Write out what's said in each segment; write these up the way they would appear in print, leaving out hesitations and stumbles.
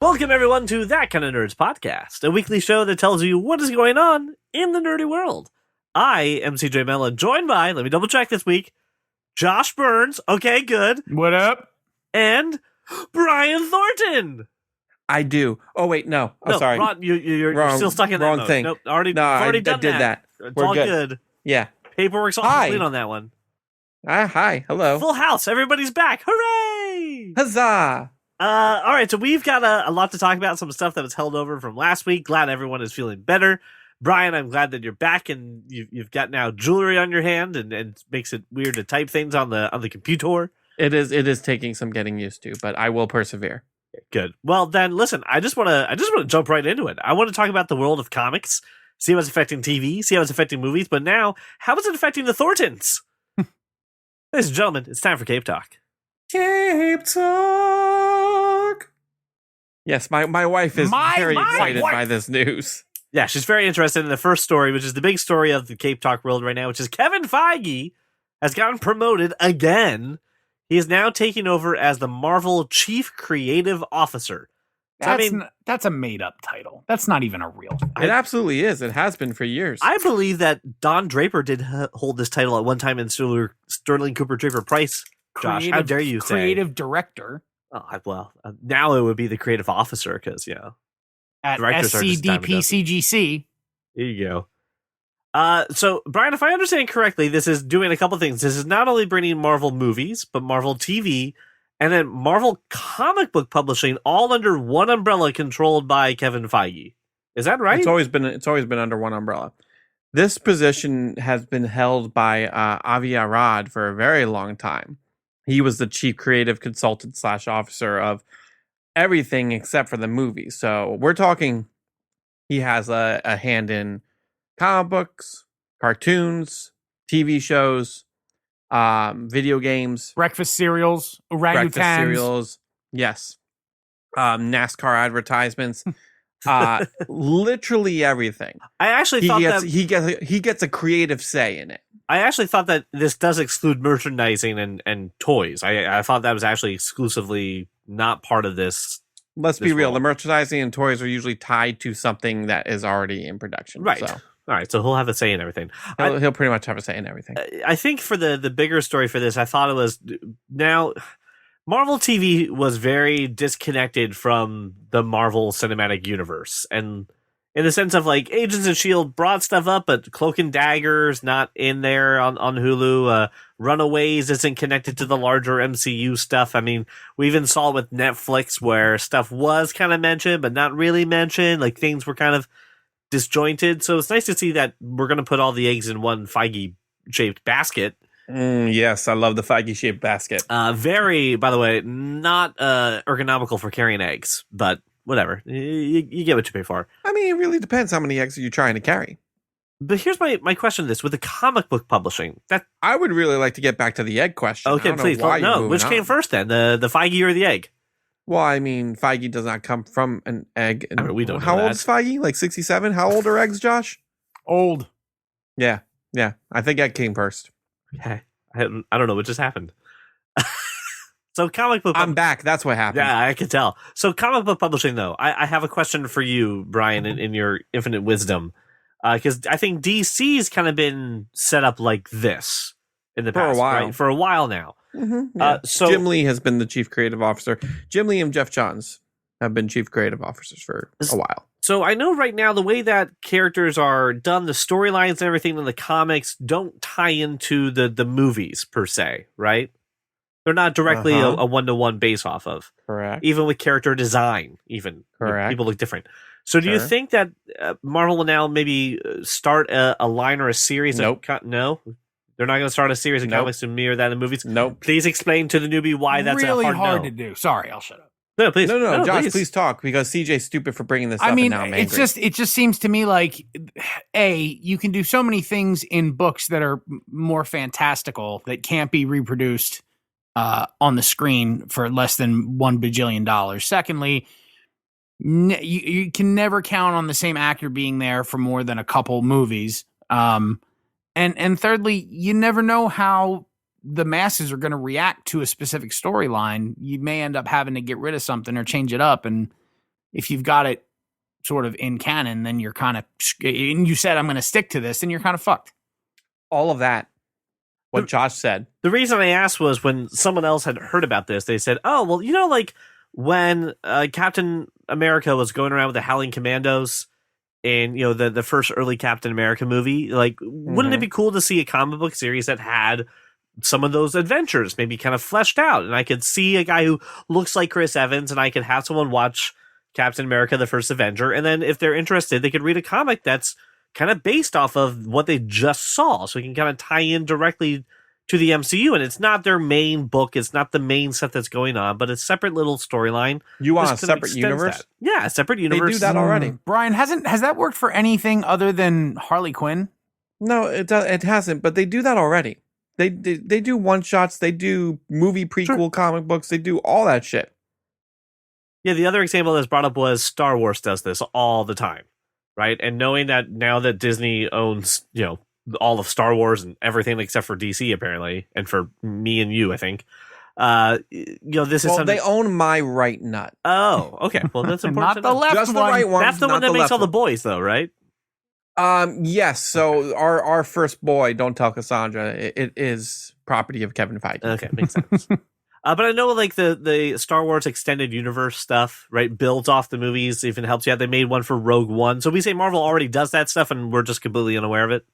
Welcome, everyone, to That Kind of Nerds podcast, a weekly show that tells you what is going on in the nerdy world. I am CJ Mellon, joined by, let me double check this week, Josh Burns, okay, good, What up? and Brian Thornton. I do. Oh, wait, no. Oh, sorry. Ron, you're still stuck in that wrong mode. thing. Nope, already I done did that. It's We're all good. Yeah. Paperwork's all Hi. complete on that one. Hi. Hello. Full house. Everybody's back. Hooray! Huzzah. All right, so we've got a lot to talk about, some stuff that was held over from last week. Glad everyone is feeling better. Brian, I'm glad that you're back and you've got now jewelry on your hand and it makes it weird to type things on the computer. It is taking some getting used to, but I will persevere. Good. Well, then listen, I just want to jump right into it. I want to talk about the world of comics, see how it's affecting TV, see how it's affecting movies, but now, how is it affecting the Thorntons? Ladies and gentlemen, it's time for Cape Talk. Cape Talk. Yes, my wife is very excited by this news. Yeah, she's very interested in the first story, which is the big story of the Cape Talk world right now, which is Kevin Feige has gotten promoted again. He is now taking over as the Marvel Chief Creative Officer. That's a made-up title. That's not even a real thing. It absolutely is. It has been for years. I believe that Don Draper did hold this title at one time in Sterling Cooper Draper Price. Josh, how dare you say? Creative director. Oh, well, now it would be the creative officer because, At directors are just SCDP-CGC. There you go. So, Brian, if I understand correctly, this is doing a couple things. This is not only bringing Marvel movies, but Marvel TV, and then Marvel comic book publishing all under one umbrella controlled by Kevin Feige. Is that right? It's always been under one umbrella. This position has been held by Avi Arad for a very long time. He was the chief creative consultant / officer of everything except for the movies. So we're talking, he has a hand in comic books, cartoons, TV shows, video games, Breakfast cereals, orangutans. yes, NASCAR advertisements, literally everything. I actually thought he gets a creative say in it. I actually thought that this does exclude merchandising and toys. I thought that was actually exclusively not part of this. Let's be real. role. The merchandising and toys are usually tied to something that is already in production. Right. So All right. So he'll have a say in everything. he'll pretty much have a say in everything. I think for the bigger story for this, I thought it was now Marvel TV was very disconnected from the Marvel Cinematic Universe. And in the sense of like Agents of S.H.I.E.L.D. brought stuff up, but Cloak and Dagger's not in there on Hulu. Runaways isn't connected to the larger MCU stuff. I mean, we even saw it with Netflix where stuff was kind of mentioned, but not really mentioned. Like things were kind of disjointed. So it's nice to see that we're going to put all the eggs in one Feige-shaped basket. Yes, I love the Feige-shaped basket. Very, by the way, not ergonomical for carrying eggs, but whatever. You get what you pay for. I mean, it really depends how many eggs are you trying to carry. But here's my question to this. With the comic book publishing, that I would really like to get back to the egg question. okay, please. No, which came first then? The Feige or the egg? Well, I mean, Feige does not come from an egg. I mean, we don't know How that. old is Feige? Like 67? How old are eggs, Josh? Old. Yeah. I think egg came first. Okay. I don't know what just happened. So comic book... I'm back. That's what happened. Yeah, I can tell. So comic book publishing, though, I have a question for you, Brian, in your infinite wisdom. Because I think DC's kind of been set up like this in the past. For a while. Right? For a while now. Mm-hmm, yeah. So Jim Lee has been the chief creative officer. Jim Lee and Jeff Johns have been chief creative officers for a while. So I know right now the way that characters are done, the storylines and everything in the comics don't tie into the movies per se, right? They're not directly a one-to-one base off of. Correct. Even with character design, even. Correct. People look different. So do you think that Marvel will now maybe start a line or a series? Nope. No? They're not going to start a series of comics to mirror that in movies? Nope. Please explain to the newbie why that's really a hard to do. Sorry, I'll shut up. No, please. No, Josh, please talk, because CJ's stupid for bringing this up. I mean, and now I'm it angry. just seems to me like, you can do so many things in books that are more fantastical that can't be reproduced on the screen for less than $1 bajillion. Secondly, you can never count on the same actor being there for more than a couple movies. And thirdly, you never know how the masses are going to react to a specific storyline. You may end up having to get rid of something or change it up. And if you've got it sort of in canon, then you're kind of, and you said, I'm going to stick to this, then you're kind of fucked. All of that. What Josh said. The reason I asked was when someone else had heard about this, they said, oh, well, like when Captain America was going around with the Howling Commandos in, the first early Captain America movie, like, wouldn't it be cool to see a comic book series that had some of those adventures maybe kind of fleshed out? And I could see a guy who looks like Chris Evans, and I could have someone watch Captain America, the First Avenger, and then if they're interested, they could read a comic that's kind of based off of what they just saw, so it can kind of tie in directly to the MCU. And it's not their main book, it's not the main stuff that's going on, but it's a separate little storyline. You want a separate universe? That. Yeah, a separate universe. They do that already. Brian, has that worked for anything other than Harley Quinn? No, it hasn't, but they do that already. They do one-shots, they do movie prequel comic books, they do all that shit. Yeah, the other example that's brought up was Star Wars does this all the time, right? And knowing that now that Disney owns, all of Star Wars and everything except for DC, apparently, and for me and you, I think, this is something. They own my right nut. Oh, okay. Well, that's important. Not the left Just one. The right one. That's the one that makes all the boys, though, right? Yes. So our first boy, Don't Tell Cassandra, it is property of Kevin Feige. Okay, makes sense. But I know, like, the Star Wars extended universe stuff, right, builds off the movies, even helps you out. They made one for Rogue One. So we say Marvel already does that stuff, and we're just completely unaware of it?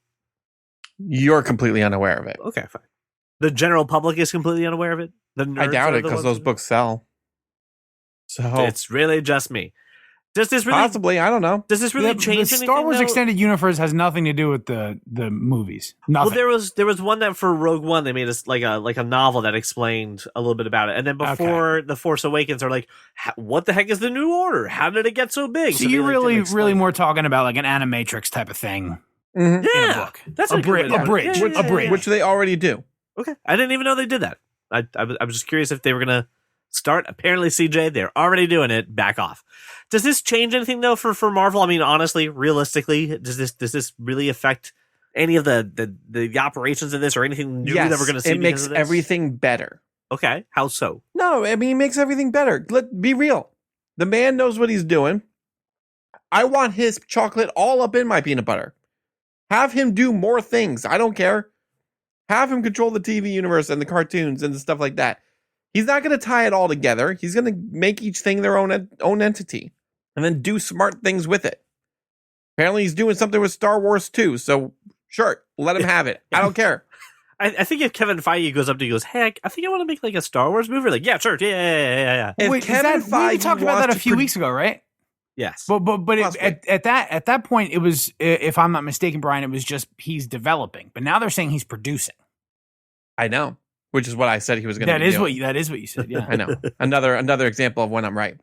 You're completely unaware of it. Okay, fine. The general public is completely unaware of it? I doubt it, because those books sell. So it's really just me. Does this really... Possibly, I don't know. Does this really change the anything, Star Wars though? Extended Universe has nothing to do with the movies. Nothing. Well, there was one that for Rogue One they made like a novel that explained a little bit about it, and then before The Force Awakens, they're like, what the heck is the New Order? How did it get so big? So you're really more talking about like an Animatrix type of thing. Mm-hmm. Yeah, in a book. That's a bridge, which they already do. Okay, I didn't even know they did that. I was just curious if they were gonna start. Apparently, CJ, they're already doing it. Back off. Does this change anything though for Marvel? I mean, honestly, realistically, does this really affect any of the operations of this or anything new that we're going to see? It makes everything better. Okay, how so? No, I mean, it makes everything better. Be real. The man knows what he's doing. I want his chocolate all up in my peanut butter. Have him do more things. I don't care. Have him control the TV universe and the cartoons and the stuff like that. He's not going to tie it all together. He's going to make each thing their own entity and then do smart things with it. Apparently, he's doing something with Star Wars too. So, sure, let him have it. I don't care. I think if Kevin Feige goes up to you and goes, hey, I think I want to make like a Star Wars movie. Like, yeah, sure. Yeah. If Wait, Kevin Feige we talked about that a few weeks ago, right? Yes. But at that point, it was, if I'm not mistaken, Brian, it was just he's developing. But now they're saying he's producing. I know, which is what I said he was going to do. That is what you said, yeah. I know. Another example of when I'm right.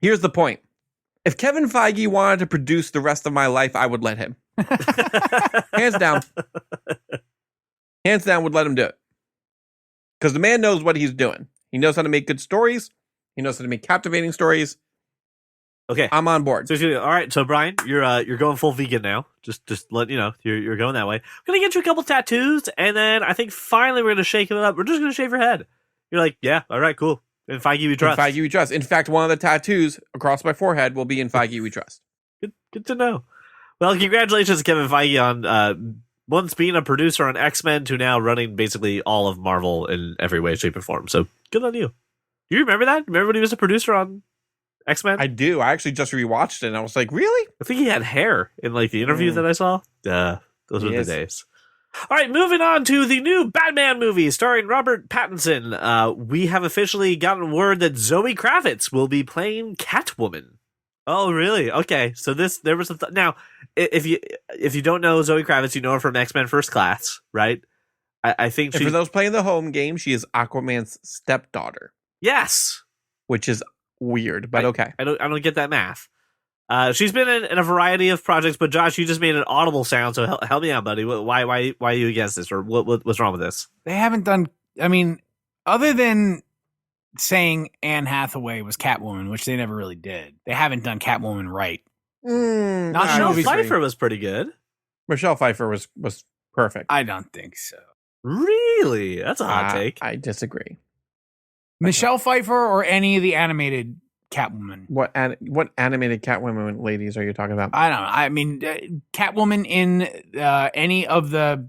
Here's the point. If Kevin Feige wanted to produce the rest of my life, I would let him. Hands down. Hands down would let him do it. Because the man knows what he's doing. He knows how to make good stories. He knows how to make captivating stories. Okay, I'm on board. So all right. So Brian, you're going full vegan now. Just let you know you're going that way. I'm gonna get you a couple tattoos, and then I think finally we're gonna shake it up. We're just gonna shave your head. You're like, yeah, all right, cool. In Feige we trust. In Feige we trust. In fact, one of the tattoos across my forehead will be in Feige we trust. Good to know. Well, congratulations, Kevin Feige, on once being a producer on X-Men to now running basically all of Marvel in every way, shape, and form. So good on you. Do you remember that? Remember when he was a producer on X-Men? I do. I actually just rewatched it and I was like, really? I think he had hair in like the interviews that I saw. Those were the days. All right, moving on to the new Batman movie starring Robert Pattinson. We have officially gotten word that Zoe Kravitz will be playing Catwoman. Oh, really? Okay. So there was a now, if you don't know Zoe Kravitz, you know her from X-Men First Class, right? I think for those playing the home game, she is Aquaman's stepdaughter. Yes, which is weird, but okay. I don't get that math. She's been in a variety of projects, but Josh, you just made an audible sound, so help me out, buddy. Why are you against this, or what's wrong with this? They haven't done. I mean, other than saying Anne Hathaway was Catwoman, which they never really did. They haven't done Catwoman right. Michelle Pfeiffer was pretty good. Michelle Pfeiffer was perfect. I don't think so. Really? That's a hot take. I disagree. Michelle Pfeiffer or any of the animated Catwoman. What animated Catwoman ladies are you talking about? I don't know. I mean, Catwoman in any of the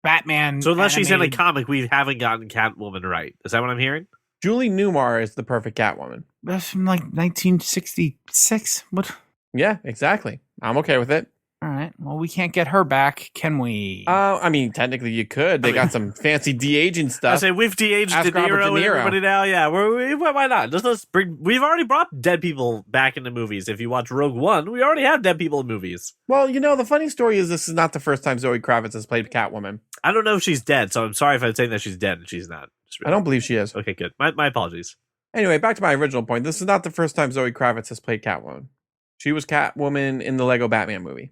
Batman. So unless she's in a animated- comic, we haven't gotten Catwoman right. Is that what I'm hearing? Julie Newmar is the perfect Catwoman. That's from like 1966. What? Yeah, exactly. I'm okay with it. All right. Well, we can't get her back, can we? I mean, technically you could. They got some fancy de-aging I stuff. say we've de-aged Ask De Robert Niro De and Niro. everybody now. Yeah, why not? Let's bring. We've already brought dead people back into movies. If you watch Rogue One, we already have dead people in movies. Well, the funny story is this is not the first time Zoe Kravitz has played Catwoman. I don't know if she's dead, so I'm sorry if I'm saying that she's dead and she's not. I don't believe she is. Okay, good. My apologies. Anyway, back to my original point. This is not the first time Zoe Kravitz has played Catwoman. She was Catwoman in the Lego Batman movie.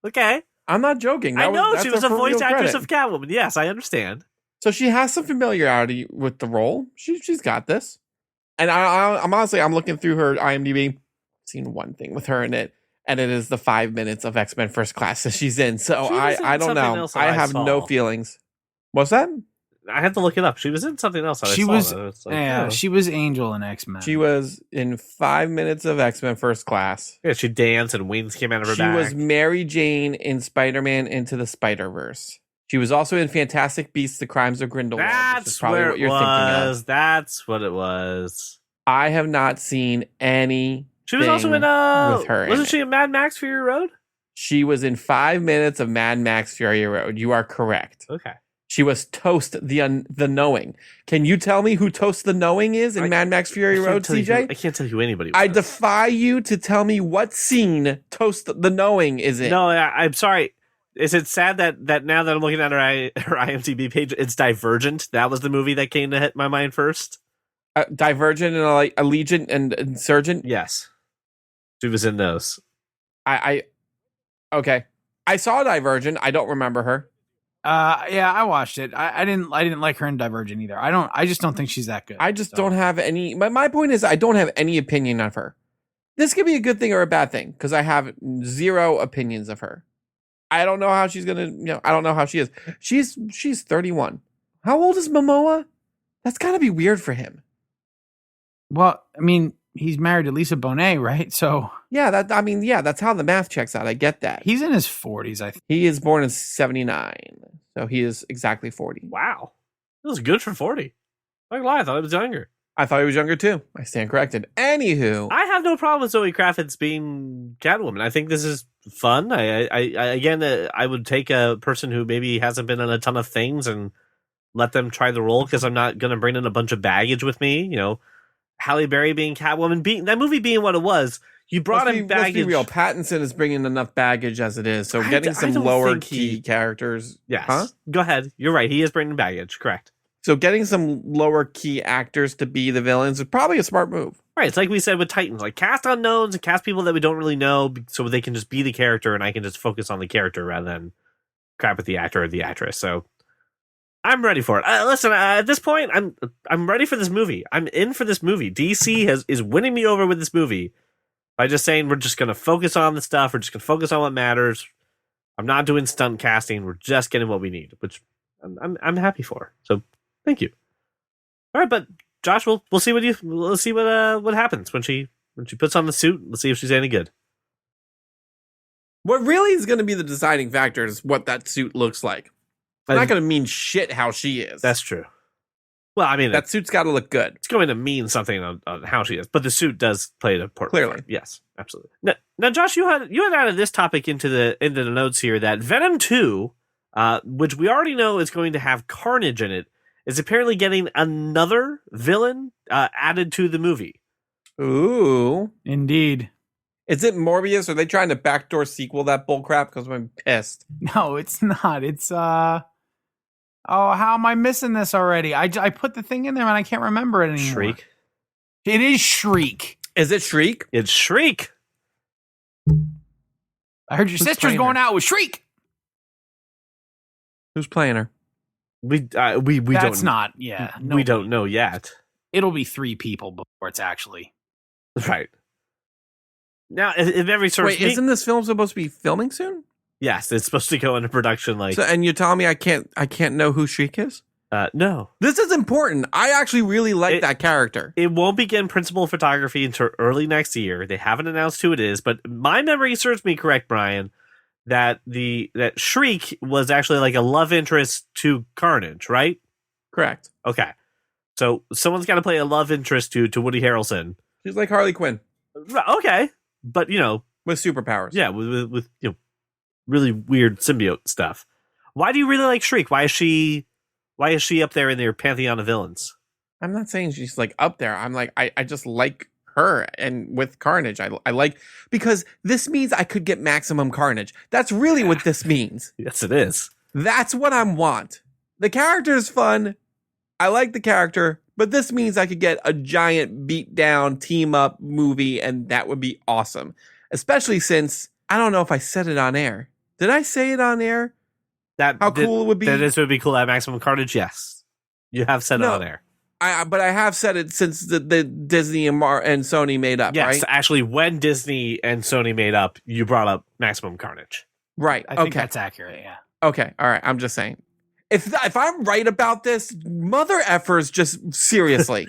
Okay. I'm not joking. I know that's she was a for voice real actress credit. of Catwoman. Yes, I understand. So she has some familiarity with the role. She's got this. And I'm honestly, I'm looking through her IMDb, seen one thing with her in it, and it is the 5 minutes of X-Men First Class that she's in. So She was in I don't something know. else that I I have no saw. feelings. What's that? I had to look it up. She was in something else. That I She saw was- that. It's like, yeah, oh. she was Angel in X-Men. She was in 5 minutes of X-Men First Class. Yeah, she danced and wings came out of her She back. was Mary Jane in Spider-Man Into the Spider-Verse. She was also in Fantastic Beasts: The Crimes of Grindelwald. Which is That's probably where what it you're thinking of. was. That's what it was. I have not seen any. She was also in with her in wasn't it. she in Mad Max Fury Road? She was in 5 minutes of Mad Max Fury Road. You are correct. Okay. She was Toast the Knowing. Can you tell me who Toast the Knowing is in Mad Max Fury Road, CJ? I can't tell you who anybody was. I defy you to tell me what scene Toast the Knowing is in. No, I'm sorry. Is it sad that now that I'm looking at her IMDb page, it's Divergent? That was the movie that came to hit my mind first. Divergent and like Allegiant and Insurgent. Yes, she was in those. Okay. I saw Divergent. I don't remember her. Yeah, I watched it. I didn't like her in Divergent either. I just don't think she's that good. I just So. don't have any. My point is, I don't have any opinion of her. This could be a good thing or a bad thing because I have zero opinions of her. I don't know how she's gonna. I don't know how she is. She's 31. How old is Momoa? That's got to be weird for him. Well, I mean, he's married to Lisa Bonet, right? So Yeah, that's how the math checks out. I get that. he's in his 40s, I think. He is born in 79, so he is exactly 40. Wow, that was good for 40. Not gonna lie, I thought it was younger. I thought he was younger too. I stand corrected. Anywho, I have no problem with Zoe Kravitz being Catwoman. I think this is fun. I would take a person who maybe hasn't been in a ton of things and let them try the role because I'm not going to bring in a bunch of baggage with me. Halle Berry being Catwoman, that movie being what it was, you brought in let's baggage. be real. Pattinson is bringing enough baggage as it is. So getting I some don't lower think key characters. Yes. Huh? Go ahead. You're right. He is bringing baggage. Correct. So getting some lower key actors to be the villains is probably a smart move. Right. It's like we said with Titans, like cast unknowns and cast people that we don't really know so they can just be the character and I can just focus on the character rather than crap with the actor or the actress. So I'm ready for it. Listen, at this point, I'm ready for this movie. I'm in for this movie. DC is winning me over with this movie by just saying we're just going to focus on the stuff. We're just going to focus on what matters. I'm not doing stunt casting. We're just getting what we need, which I'm happy for. So thank you. All right, but Josh, we'll see what happens when she puts on the suit. Let's see if she's any good. What really is going to be the deciding factor is what that suit looks like. It's not going to mean shit how she is. That's true. Well, I mean, that suit's got to look good. It's going to mean something on how she is, but the suit does play an important Clearly. part. Yes, absolutely. Now, Josh, you had added this topic into the notes here that Venom 2, which we already know is going to have Carnage in it, is apparently getting another villain added to the movie. Ooh. Indeed. Is it Morbius? Are they trying to backdoor sequel that bullcrap? Because I'm pissed. No, it's not. It's oh, how am I missing this already? I put the thing in there and I can't remember it anymore. Shriek. It is Shriek. Is it Shriek? It's Shriek. I heard your Who's sister's playing going her? out with Shriek. Who's playing her? We That's don't not. Yeah, we don't know yet. It'll be 3 people before it's actually. Right. Now, if every sort Wait, isn't this film supposed to be filming soon? yes, it's supposed to go into production like So, and you're telling me I can't know who Shriek is? No. This is important. I actually really like that character. It won't begin principal photography until early next year. They haven't announced who it is, but my memory serves me correct, Brian, that that Shriek was actually like a love interest to Carnage, right? Correct. Okay. So someone's got to play a love interest to Woody Harrelson. She's like Harley Quinn. Okay. But, with superpowers. Yeah, with really weird symbiote stuff. Why do you really like Shriek? Why is she up there in their pantheon of villains? I'm not saying she's like up there. I'm like, I just like her, and with Carnage, I like, because this means I could get maximum Carnage. That's really what this means. Yes, it is. That's what I want. The character is fun. I like the character, but this means I could get a giant beat down team up movie, and that would be awesome. Especially since I don't know if I said it on air. Did I say it on air? How cool it would be. That this would be cool at Maximum Carnage. Yes, you have said it on air. But I have said it since the Disney and Sony made up. Yes, right? Actually, when Disney and Sony made up, you brought up Maximum Carnage. Right. I think that's accurate. Yeah. Okay. All right. I'm just saying. If I'm right about this, mother effers, just seriously,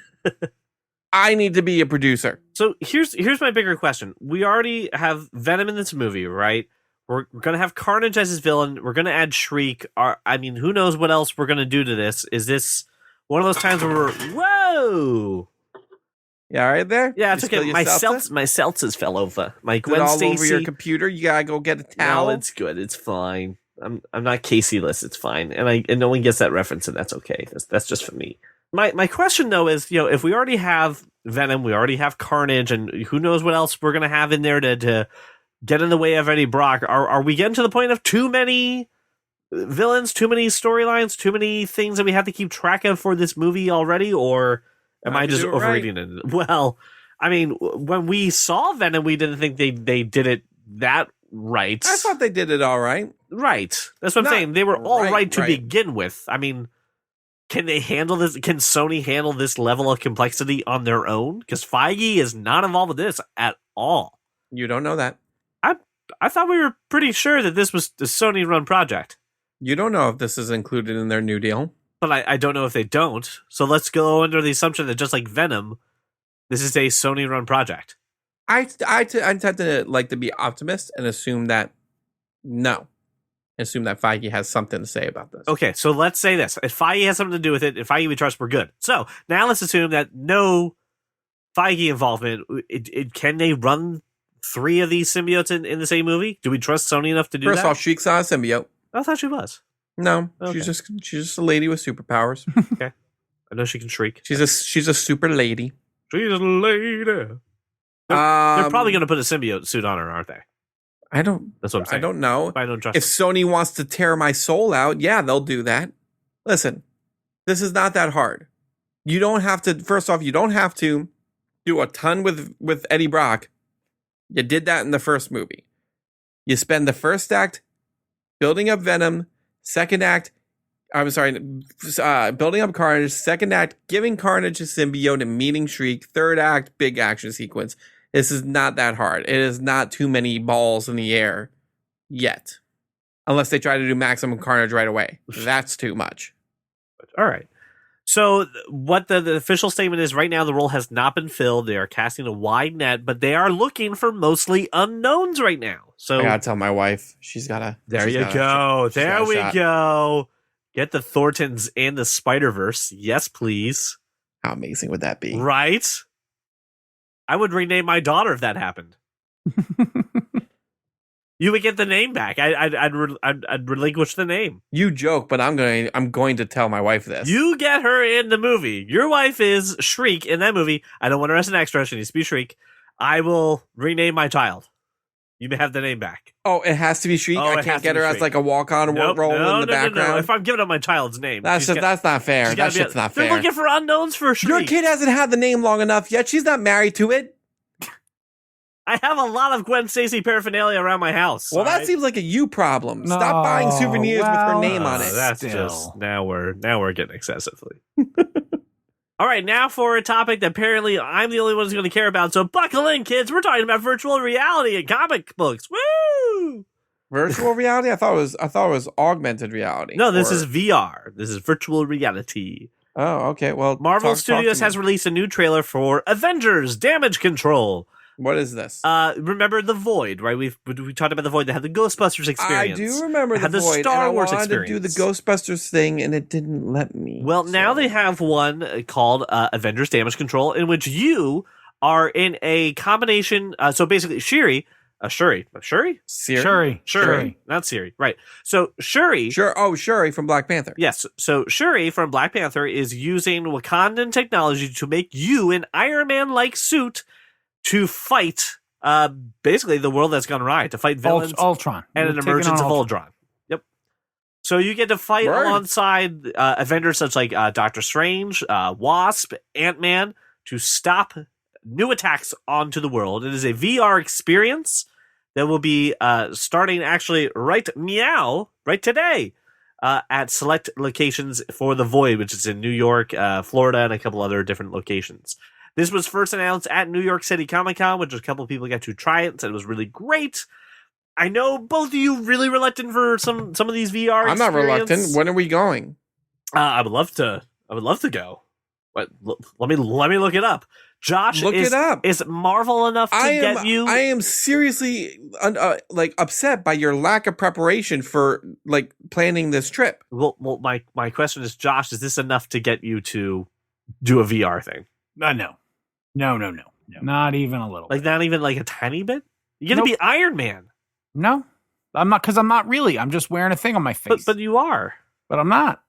I need to be a producer. So here's my bigger question. We already have Venom in this movie, right? We're going to have Carnage as his villain. We're going to add Shriek. Who knows what else we're going to do to this? Is this one of those times where we're... Whoa! Yeah, right there? Yeah, it's okay. My seltzers fell over. My Gwen Stacy... all over your computer? You got to go get a towel? No, it's good. It's fine. I'm not Casey-less. It's fine. And no one gets that reference, and that's okay. That's just for me. My question, though, is, if we already have Venom, we already have Carnage, and who knows what else we're going to have in there to get in the way of Eddie Brock. Are we getting to the point of too many villains, too many storylines, too many things that we have to keep track of for this movie already, or am I just overreading it? Well, when we saw Venom, we didn't think they did it that right. I thought they did it all right. Right. That's what I'm saying. They were all right to begin with. Can they handle this? Can Sony handle this level of complexity on their own? Because Feige is not involved with this at all. You don't know that. I thought we were pretty sure that this was a Sony-run project. You don't know if this is included in their new deal. But I don't know if they don't. So let's go under the assumption that just like Venom, this is a Sony-run project. I tend to like to be optimist and assume that Feige has something to say about this. Okay, so let's say this. If Feige has something to do with it, if Feige we trust, we're good. So now let's assume that no Feige involvement. Can they run 3 of these symbiotes in the same movie? Do we trust Sony enough to do that? First off, Shriek's not a symbiote. I thought she was. No, okay. she's just a lady with superpowers. Okay, I know she can shriek. She's a super lady. She's a lady. They're probably going to put a symbiote suit on her, aren't they? I don't. That's what I'm saying. I don't know. I don't trust. If Sony wants to tear my soul out, yeah, they'll do that. Listen, this is not that hard. You don't have to. First off, you don't have to do a ton with Eddie Brock. You did that in the first movie. You spend the first act building up Venom, second act, building up Carnage, second act, giving Carnage a symbiote and meeting Shriek, third act, big action sequence. This is not that hard. It is not too many balls in the air yet. Unless they try to do maximum Carnage right away. That's too much. All right. So what the official statement is right now, the role has not been filled. They are casting a wide net, but they are looking for mostly unknowns right now. So I gotta tell my wife. She's gotta. There you go. There we go. Get the Thorntons and the Spider-Verse. Yes, please. How amazing would that be? Right? I would rename my daughter if that happened. You would get the name back. I'd relinquish the name. You joke, but I'm going to tell my wife this. You get her in the movie. Your wife is Shriek in that movie. I don't want her as an extra. She needs to be Shriek. I will rename my child. You may have the name back. Oh, it has to be Shriek? I can't get her as like a walk-on role in the background? No. If I'm giving up my child's name. That's not fair. That shit's not fair. They're looking for unknowns for Shriek. Your kid hasn't had the name long enough yet. She's not married to it. I have a lot of Gwen Stacy paraphernalia around my house. Well, that seems like a you problem. Stop buying souvenirs with her name on it. That's just now we're getting excessively. All right, now for a topic that apparently I'm the only one who's going to care about. So buckle in, kids. We're talking about virtual reality and comic books. Woo! Virtual reality? I thought it was augmented reality. No, this is VR. This is virtual reality. Oh, okay. Well, Marvel talk Studios to me. has released a new trailer for Avengers Damage Control. What is this? Remember the Void, right? We talked about the Void that had the Ghostbusters experience. I do remember It had the Void, Star and Wars I wanted experience. to do the Ghostbusters thing, and it didn't let me. Well, now they have one called Avengers Damage Control, in which you are in a combination. So basically, Shuri, Siri? not Siri, right? So Shuri, Shuri from Black Panther. yes. So Shuri from Black Panther is using Wakandan technology to make you an Iron Man-like suit to fight, basically the world that's gone awry, to fight villains, Ultron, and We're an taking emergence on of Ultron. Yep. So you get to fight Word. alongside Avengers such like Doctor Strange, Wasp, Ant-Man to stop new attacks onto the world. It is a VR experience that will be starting actually right today at select locations for the Void, which is in New York, Florida, and a couple other different locations. This was first announced at New York City Comic Con, which a couple of people got to try it and said it was really great. I know both of you really reluctant for some of these VR. I'm not reluctant. experience. When are we going? I would love to go, but let me look it up. Josh, Look it up. Is Marvel enough to get you? I am seriously upset by your lack of preparation for planning this trip. Well, my question is, Josh, is this enough to get you to do a VR thing? No, not even a little. Like, not even like a tiny bit? You're gonna Nope. be Iron Man. No, I'm not, because I'm not really. I'm just wearing a thing on my face. But you are. But I'm not.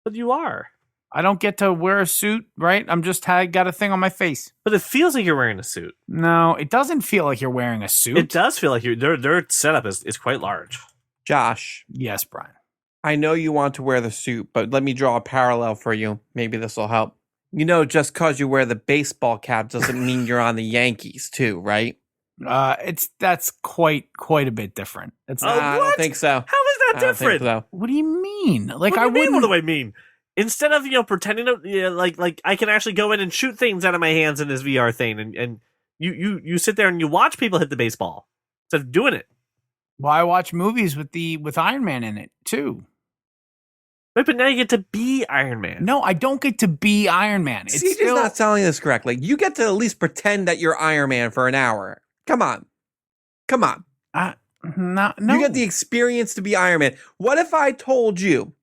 But you are. I don't get to wear a suit, right? I'm just got a thing on my face. But it feels like you're wearing a suit. No, it doesn't feel like you're wearing a suit. It does feel like their setup is quite large. Josh, Yes, Brian. I know you want to wear the suit, but let me draw a parallel for you. Maybe this will help. You know, just because you wear the baseball cap doesn't mean you're on the Yankees too, right? That's quite a bit different. It's not, I don't what? think so. How is that I don't think different? so. what do you mean? Like, What do I you mean, wouldn't. what do I mean? Instead of pretending to like I can actually go in and shoot things out of my hands in this VR thing, and you sit there and you watch people hit the baseball instead of doing it. Well, I watch movies with Iron Man in it too. Right, but now you get to be Iron Man. No, I don't get to be Iron Man. It's CJ's still not selling this correctly. You get to at least pretend that you're Iron Man for an hour. Come on. no. You get the experience to be Iron Man. What if I told you,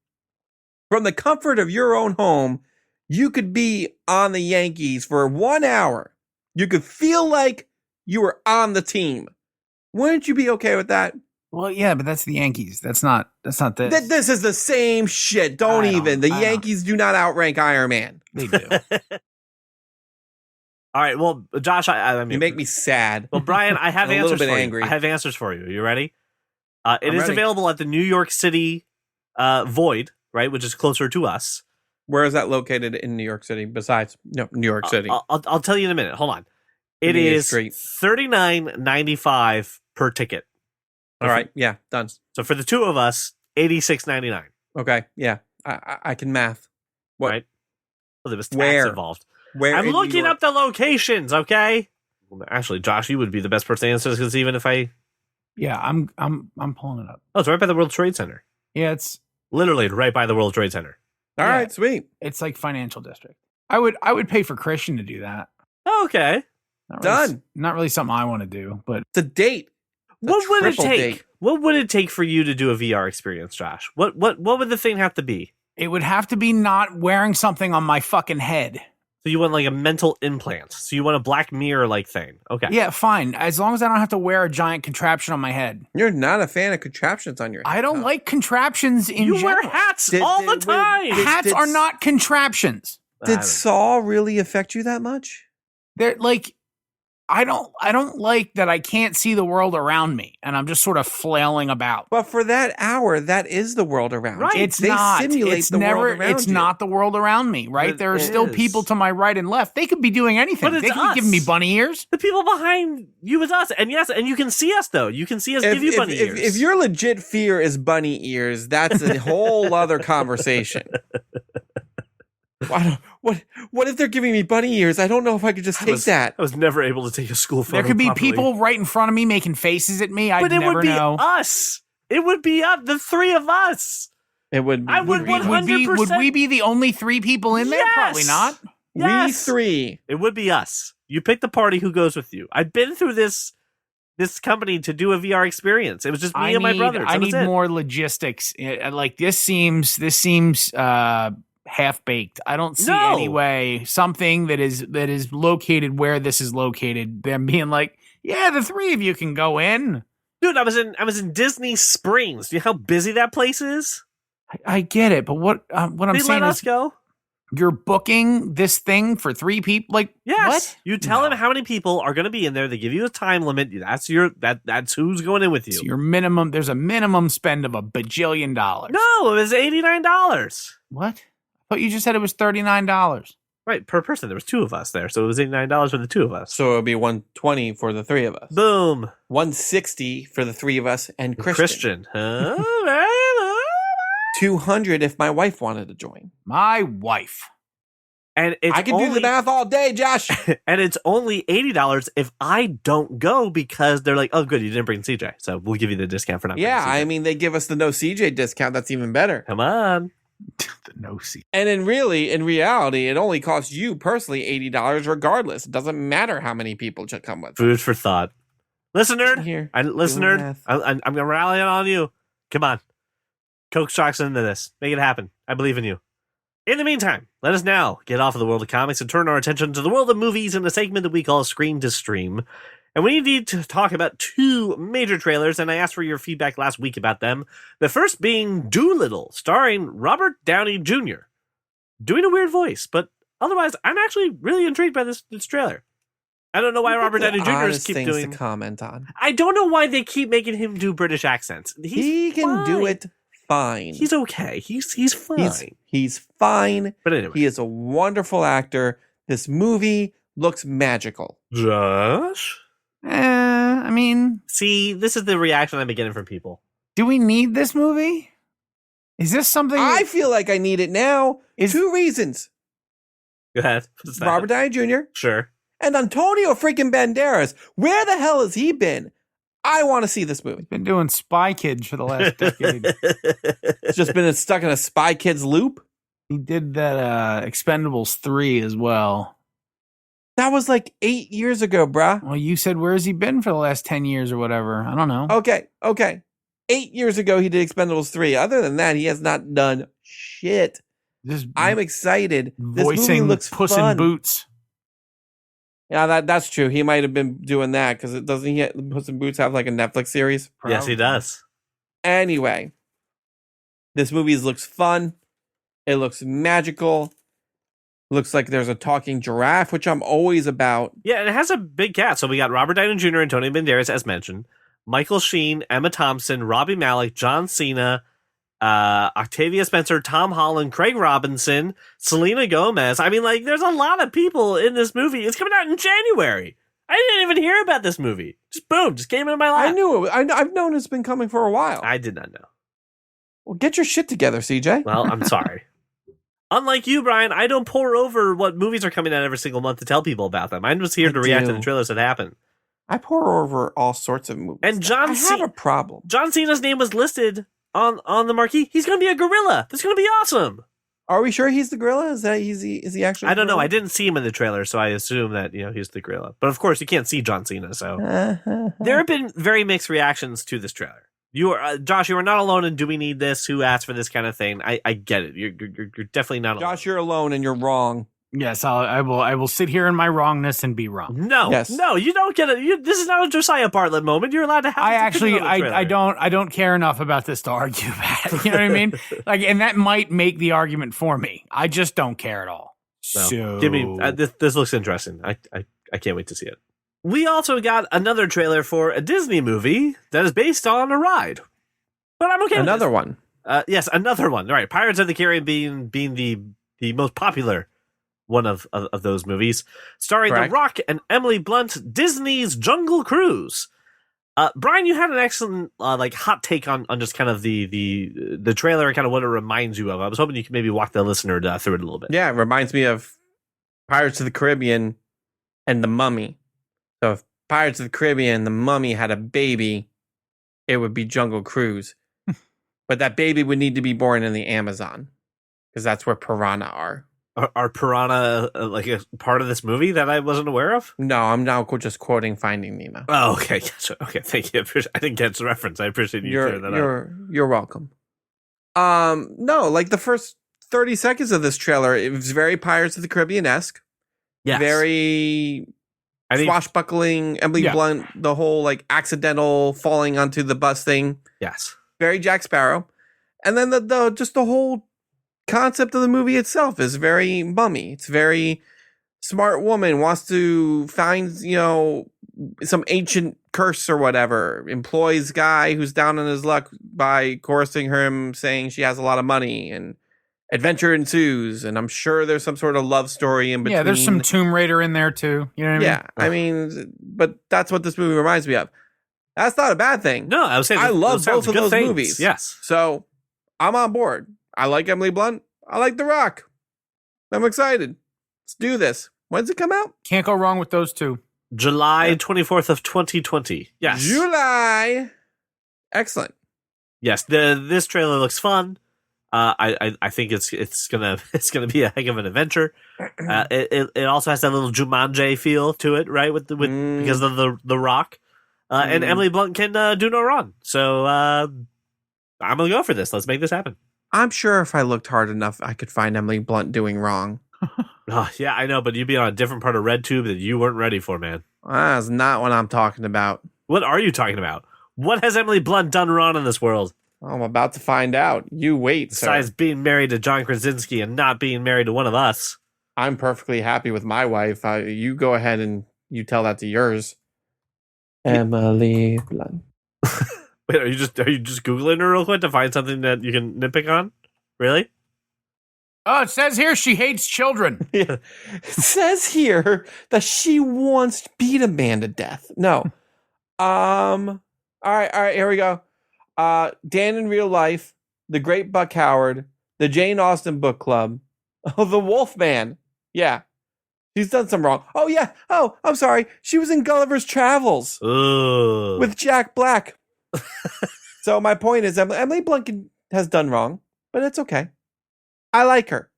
from the comfort of your own home, you could be on the Yankees for 1 hour? You could feel like you were on the team. Wouldn't you be okay with that? Well, yeah, but that's the Yankees. That's not this. This is the same shit. Don't I know, even. The I know. Yankees do not outrank Iron Man. They do. All right, well, Josh, I mean, You make me sad. well, Brian, I have A little answers bit for angry. you. I have answers for you. You ready? It I'm is ready. available at the New York City Void, right, which is closer to us. Where is that located in New York City? Besides, New York City. I'll tell you in a minute. Hold on. It Give me a is street. $39.95 per ticket. All right. Yeah. Done. So for the two of us, $86.99. Okay. Yeah. I can math. What? Right? Well, there was tax Where? involved. Where? I'm in New looking York? up the locations. Okay. Well, actually, Josh, you would be the best person to answer this, because even if I, Yeah, I'm pulling it up. oh, it's right by the World Trade Center. Yeah, it's Literally right by the World Trade Center. All Yeah. right. Sweet. like financial district. I would pay for Christian to do that. Oh, okay. Not really, Done. Not really something I want to do, but It's a date. It's a What would it triple take? date. What would it take for you to do a VR experience, Josh? What would the thing have to be? it would have to be not wearing something on my fucking head. So you want like a mental implant. So you want a Black Mirror like thing. Okay. Yeah, fine. As long as I don't have to wear a giant contraption on my head. You're not a fan of contraptions on your head. I don't huh? like contraptions in You general. wear hats Did- all the did- time. did- Hats are not contraptions. I Did don't- Saw really affect you that much? They're like, I don't like that I can't see the world around me and I'm just sort of flailing about. But for that hour, that is the world around Right. you. It's They not. simulate It's the never. world around It's you. not the world around me, right? It- there are it still is. people to my right and left. They could be doing anything. But it's They could give me us. bunny ears. The people behind you is us. And yes, and you can see us though. You can see us give you bunny ears. If your legit fear is bunny ears, that's a whole other conversation. What if they're giving me bunny ears? I don't know if I could just take that. I was never able to take a school photo. There could be properly. people right in front of me making faces at me. I'd but it never would be know. us. It would be up the three of us. It would be. I would 100%. Would we be the only three people in there? Yes! Probably not. Yes. We three. It would be us. You pick the party who goes with you. I've been through this company to do a VR experience. It was just me and my brothers. I need more logistics. Like this seems half baked. I don't see any way something that is located where this is located. Them being like, yeah, the three of you can go in. Dude, I was in Disney Springs. Do you know how busy that place is? I get it, but what I'm They saying let us is, go. you're booking this thing for three people. Like, Yes. what? You tell them how many people are going to be in there. They give you a time limit. That's who's going in with you. So your minimum. There's a minimum spend of $1 bajillion. No, it was $89. What? I thought you just said it was $39. Right, per person. There was two of us there, so it was $89 for the two of us. So it would be $120 for the three of us. Boom. $160 for the three of us and Christian. Huh? $200 if my wife wanted to join. My wife. And it's I can do the math all day, Josh. And it's only $80 if I don't go because they're like, oh, good, you didn't bring CJ, so we'll give you the discount for not Yeah, bringing CJ. I mean, they give us the no CJ discount. That's even better. Come on. The no seat. And in reality, it only costs you personally $80 regardless. It doesn't matter how many people should come with. Food for thought. Listen, nerd. Here, Listen, doing nerd. math. I'm going to rally on you. Come on. Coke Shock's into this. Make it happen. I believe in you. In the meantime, let us now get off of the world of comics and turn our attention to the world of movies in the segment that we call Screen to Stream. And we need to talk about two major trailers, and I asked for your feedback last week about them. The first being Doolittle, starring Robert Downey Jr. Doing a weird voice, but otherwise, I'm actually really intrigued by this trailer. I don't know why Robert Downey Jr. keep things doing. to comment on. I don't know why they keep making him do British accents. He can do it fine. He's okay. He's fine. He's fine. But anyway, He is a wonderful actor. This movie looks magical. Josh. I mean, See, this is the reaction I've been getting from people. do we need this movie? Is this something? I feel like I need it now. Two reasons. Go ahead. What's that? Robert Downey Jr. Sure. and Antonio freaking Banderas. Where the hell has he been? I want to see this movie. Been doing Spy Kids for the last decade. It's just been stuck in a Spy Kids loop. He did that Expendables 3 as well. That was like 8 years ago, bruh. Well, you said where has he been for the last 10 years or whatever? I don't know. Okay. 8 years ago, he did Expendables 3. Other than that, he has not done shit. Just I'm excited. This movie voicing looks Puss fun. in Boots. Yeah, that's true. He might have been doing that because it doesn't he Puss in Boots have like a Netflix series? Yes, he does. Anyway, this movie looks fun. It looks magical. Looks like there's a talking giraffe, which I'm always about. Yeah, and it has a big cast. So we got Robert Downey Jr. and Tony Banderas, as mentioned. Michael Sheen, Emma Thompson, Robbie Malek, John Cena, Octavia Spencer, Tom Holland, Craig Robinson, Selena Gomez. I mean, like, there's a lot of people in this movie. It's coming out in January. I didn't even hear about this movie. Just boom, just came into my lap. I knew it. I've known it's been coming for a while. I did not know. Well, get your shit together, CJ. Well, I'm sorry. Unlike you, Brian, I don't pour over what movies are coming out every single month to tell people about them. I'm just here to react to the trailers that happen. I pour over all sorts of movies. And I have a problem. John Cena's name was listed on the marquee. He's going to be a gorilla. That's going to be awesome. Are we sure he's the gorilla? Is he actually? I don't know. gorilla? I didn't see him in the trailer, so I assume that he's the gorilla. But of course, you can't see John Cena, so there have been very mixed reactions to this trailer. You are Josh. You are not alone in "Do we need this?" Who asked for this kind of thing? I get it. You're definitely not alone. Josh, you're alone and you're wrong. Yes, I will sit here in my wrongness and be wrong. No, Yes. no, you don't get it. This is not a Josiah Bartlett moment. You're allowed to have. I don't care enough about this to argue that. You know what I mean? Like, and that might make the argument for me. I just don't care at all. So give me this looks interesting. I can't wait to see it. We also got another trailer for a Disney movie that is based on a ride, but I'm okay. Another one. Yes, another one. All right, Pirates of the Caribbean being the most popular one of those movies, starring Correct. The Rock and Emily Blunt, Disney's Jungle Cruise. Brian, you had an excellent hot take on just kind of the trailer and kind of what it reminds you of. I was hoping you could maybe walk the listener through it a little bit. Yeah, it reminds me of Pirates of the Caribbean and The Mummy. So if Pirates of the Caribbean and The Mummy had a baby, it would be Jungle Cruise. But that baby would need to be born in the Amazon because that's where piranha are. Are piranha like a part of this movie that I wasn't aware of? No, I'm now just quoting Finding Nemo. Oh, okay. Gotcha. Okay, thank you. I didn't catch the reference. I appreciate you clearing that up. You're welcome. No, like the first 30 seconds of this trailer, it was very Pirates of the Caribbean-esque. Yes. Very swashbuckling, Emily Blunt, the whole like accidental falling onto the bus thing. Yes. Very Jack Sparrow. And then the whole concept of the movie itself is very Mummy. It's very smart woman wants to find, some ancient curse or whatever, employs guy who's down on his luck by coercing him, saying she has a lot of money, and adventure ensues. And I'm sure there's some sort of love story in between. Yeah, there's some Tomb Raider in there too. You know what I mean? Yeah, I mean, but that's what this movie reminds me of. That's not a bad thing. No, I was saying I love both of those movies. Yes. So I'm on board. I like Emily Blunt. I like The Rock. I'm excited. Let's do this. When's it come out? Can't go wrong with those two. July 24th of 2020. Yes. July. Excellent. Yes. This trailer looks fun. I think it's gonna be a heck of an adventure. It also has that little Jumanji feel to it, right? With because of the Rock. And Emily Blunt can do no wrong. So I'm gonna go for this. Let's make this happen. I'm sure if I looked hard enough, I could find Emily Blunt doing wrong. Oh, yeah, I know, but you'd be on a different part of RedTube that you weren't ready for, man. That's not what I'm talking about. What are you talking about? What has Emily Blunt done wrong in this world? I'm about to find out. You wait, Besides being married to John Krasinski and not being married to one of us. I'm perfectly happy with my wife. You go ahead and you tell that to yours. Emily Blunt. Wait, are you just Googling her real quick to find something that you can nitpick on? Really? Oh, it says here she hates children. Yeah. It says here that she wants to beat a man to death. No. All right, here we go. Dan in Real Life, The Great Buck Howard, The Jane Austen Book Club, The Wolfman. Yeah. She's done some wrong. Oh, yeah. Oh, I'm sorry. She was in Gulliver's Travels with Jack Black. So my point is Emily Blunt has done wrong, but it's okay. I like her,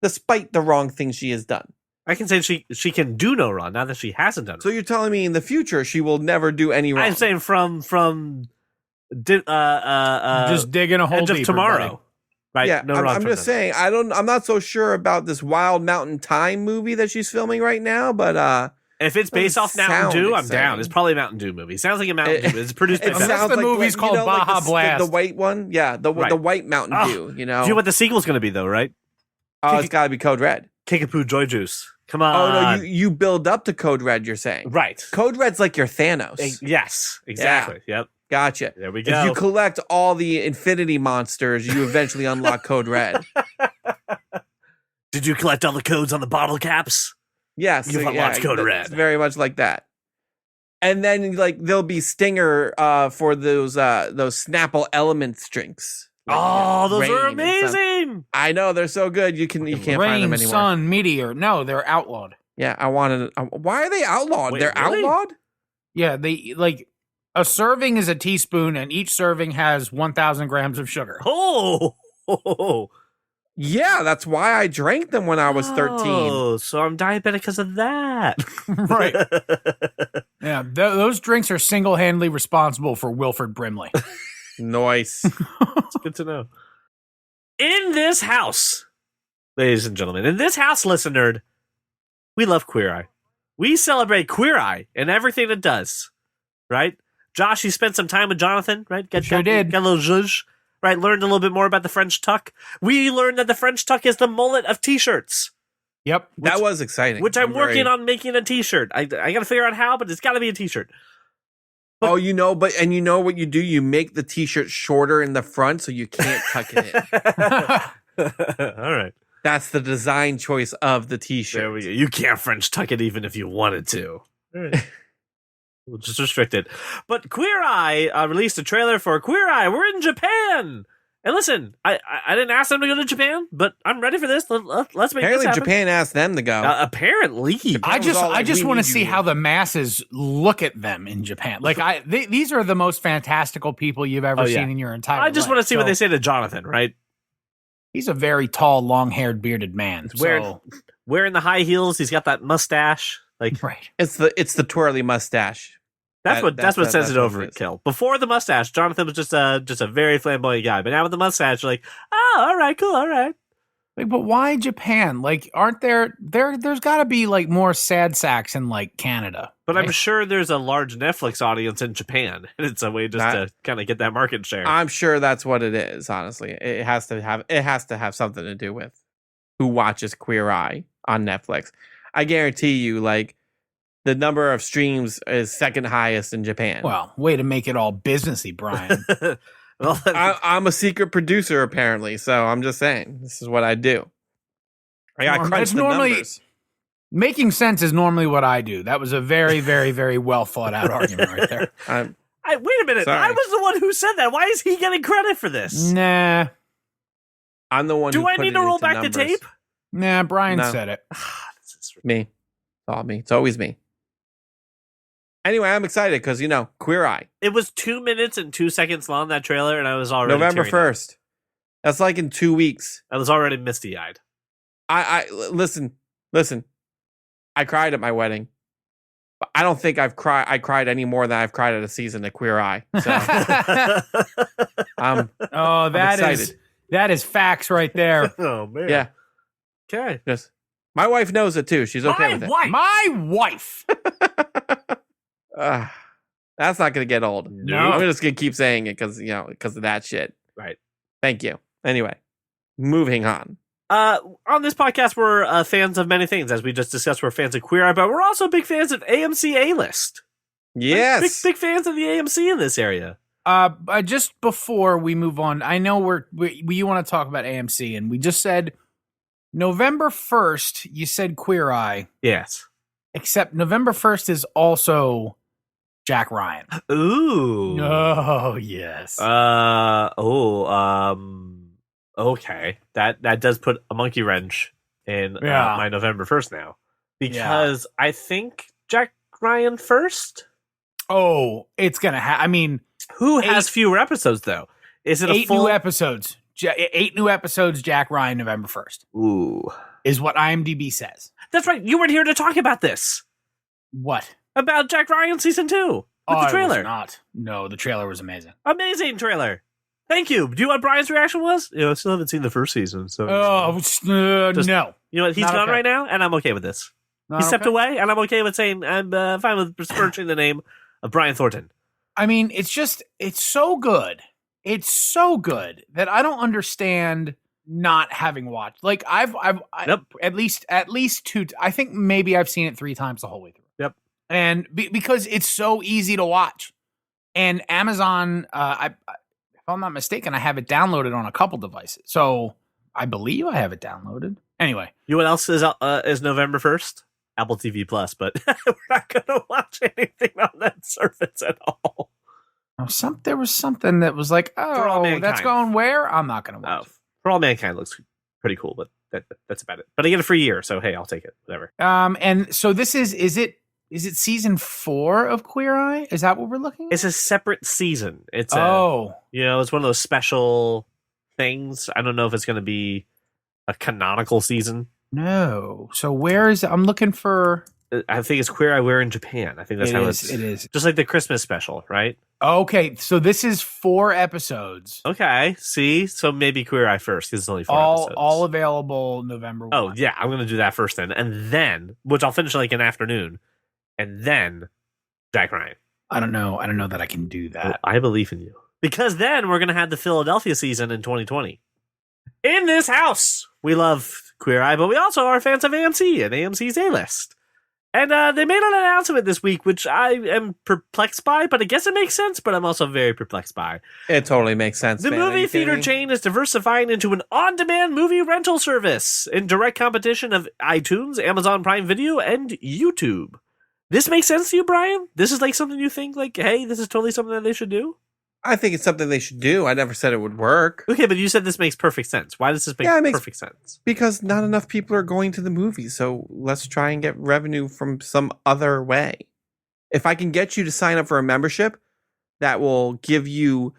despite the wrong things she has done. I can say she can do no wrong, not that she hasn't done. So you're telling me in the future she will never do any wrong? I'm saying from just digging a hole Edge of deeper, Tomorrow, buddy. right? Yeah, no wrong. I'm just saying I'm not so sure about this Wild Mountain Time movie that she's filming right now, but if it's based off Mountain Dew, I'm down. It's probably a Mountain Dew movie. Sounds like a Mountain Dew. It's produced by sounds the movie's called Baja Blast. The white one, yeah, the white Mountain Dew. You know, do you know what the sequel's going to be though, right? Oh, it's got to be Code Red. Kickapoo Joy Juice. Come on. Oh no, you build up to Code Red. You're saying right? Code Red's like your Thanos. Yes, exactly. Yeah. Yep. Gotcha. There we go. If you collect all the Infinity monsters, you eventually unlock Code Red. Did you collect all the codes on the bottle caps? Yes. You've unlocked Code Red. It's very much like that. And then like there'll be Stinger for those Snapple Elements drinks. Like, those are amazing. I know, they're so good. You can't find them anymore. Sun, Meteor. No, they're outlawed. Yeah, I wanted. Why are they outlawed? Wait, they're really? outlawed? Yeah, they like a serving is a teaspoon, and each serving has 1,000 grams of sugar. Oh, yeah, that's why I drank them when I was 13. Oh, so I'm diabetic because of that. Right. Yeah, those drinks are single-handedly responsible for Wilford Brimley. Nice. It's good to know. In this house, ladies and gentlemen, in this house, listener, we love Queer Eye. We celebrate Queer Eye and everything it does, right? Josh, you spent some time with Jonathan, right? Sure did. Got a little zhuzh, right? Learned a little bit more about the French tuck. We learned that the French tuck is the mullet of t-shirts. Yep. That was exciting. Which I'm working on making a t-shirt. I got to figure out how, but it's got to be a t-shirt. Oh, you know what you do? You make the t-shirt shorter in the front so you can't tuck it in. All right. That's the design choice of the t-shirt. There we go. You can't French tuck it even if you wanted to. All right. We'll just restrict it. But Queer Eye released a trailer for Queer Eye. We're in Japan. And listen, I didn't ask them to go to Japan, but I'm ready for this. Let's make Apparently, this happen. Japan asked them to go. Apparently, I was all like, just "We want to need see you." how the masses look at them in Japan. Like these are the most fantastical people you've ever seen in your entire life. I just want to see what they say to Jonathan, right? He's a very tall, long-haired, bearded man. Wearing the high heels, he's got that mustache. Like right. It's the twirly mustache. That's what sends it over what it is. Kill. Before the mustache, Jonathan was just a very flamboyant guy. But now with the mustache, you're like, oh, all right, cool, all right. Like, but why Japan? Like, aren't there's got to be like more sad sacks in like Canada. But right? I'm sure there's a large Netflix audience in Japan, and it's a way just to kind of get that market share. I'm sure that's what it is. Honestly, it has to have something to do with who watches Queer Eye on Netflix. I guarantee you, like, the number of streams is second highest in Japan. Well, way to make it all businessy, Brian. Well, I'm a secret producer, apparently, so I'm just saying this is what I do. I got crunch the numbers. Making sense is normally what I do. That was a very, very, very well thought out argument right there. Wait a minute. Sorry. I was the one who said that. Why is he getting credit for this? Nah, I'm the one. Do who I put need it to roll into back numbers. the tape? nah. Brian No. said it. Me, it's all me. It's always me. Anyway, I'm excited because Queer Eye, It was 2 minutes and 2 seconds long, that trailer, and I was already November tearing up. 1st. That's like in 2 weeks. I was already misty-eyed. I listen. I cried at my wedding. But I don't think I cried any more than I've cried at a season of Queer Eye. So Oh, that I'm is excited. that is facts right there. Oh, man. Yeah. Okay. Just my wife knows it too. She's okay with it. My wife. That's not gonna get old. No. I'm just gonna keep saying it because of that shit. Right. Thank you. Anyway, moving on. On this podcast, we're fans of many things. As we just discussed, we're fans of Queer Eye, but we're also big fans of AMC A-List. Yes. Big fans of the AMC in this area. Just before we move on, I know you want to talk about AMC, and we just said November 1st. You said Queer Eye, Yes. except November 1st is also Jack Ryan. Ooh. Oh yes. Okay. That does put a monkey wrench in my November 1st now. Because I think Jack Ryan first. Oh, it's gonna I mean, Who has fewer episodes though? Is it a 8 full new episodes? 8 new episodes. Jack Ryan, November 1st Ooh. is what IMDb says. That's right. You weren't here to talk about this. What? About Jack Ryan season 2 with the trailer. I was not. No, the trailer was amazing. Amazing trailer. Thank you. Do you know what Brian's reaction was? I still haven't seen the first season, so No. You know what? He's Not gone okay. right now, and I'm okay with this. Not He stepped okay. away, and I'm okay with saying I'm fine with besmirching the name of Brian Thornton. I mean, it's so good. It's so good that I don't understand not having watched. Like I've Yep. at least 2. I think maybe I've seen it 3 times the whole way through. Yep. And because it's so easy to watch, and Amazon, if I'm not mistaken, I have it downloaded on a couple devices. So I believe I have it downloaded. Anyway, You know what else is November 1st? Apple TV Plus, but we're not going to watch anything on that service at all. there was something that was like, All oh, Mankind. that's going where? I'm not going to watch. For All Mankind looks pretty cool, but that's about it. But I get a free year, so hey, I'll take it. Whatever. And so this is it season 4 of Queer Eye? Is that what we're looking at? It's a separate season. It's it's one of those special things. I don't know if it's going to be a canonical season. no. So where is it? I'm looking for. I think it's Queer Eye. We're in Japan. I think that's how it's. It is. Just like the Christmas special, right? Okay, so this is 4 episodes. Okay. See, so maybe Queer Eye first because it's only 4 episodes. All available November 1. Oh yeah, I'm gonna do that first then, and then which I'll finish like an afternoon, and then Jack Ryan. I don't know that I can do that. I believe in you because then we're gonna have the Philadelphia season in 2020. In this house, we love Queer Eye, but we also are fans of AMC and AMC's A-List. And they made an announcement this week, which I am perplexed by, but I guess it makes sense, but I'm also very perplexed by. It totally makes sense. The man. Are movie you kidding theater me? chain is diversifying into an on-demand movie rental service in direct competition of iTunes, Amazon Prime Video, and YouTube. This makes sense to you, Brian? This is like something you think like, hey, this is totally something that they should do? I think it's something they should do. I never said it would work. Okay, but you said this makes perfect sense. Why does this make perfect sense? Because not enough people are going to the movies. So let's try and get revenue from some other way. If I can get you to sign up for a membership that will give you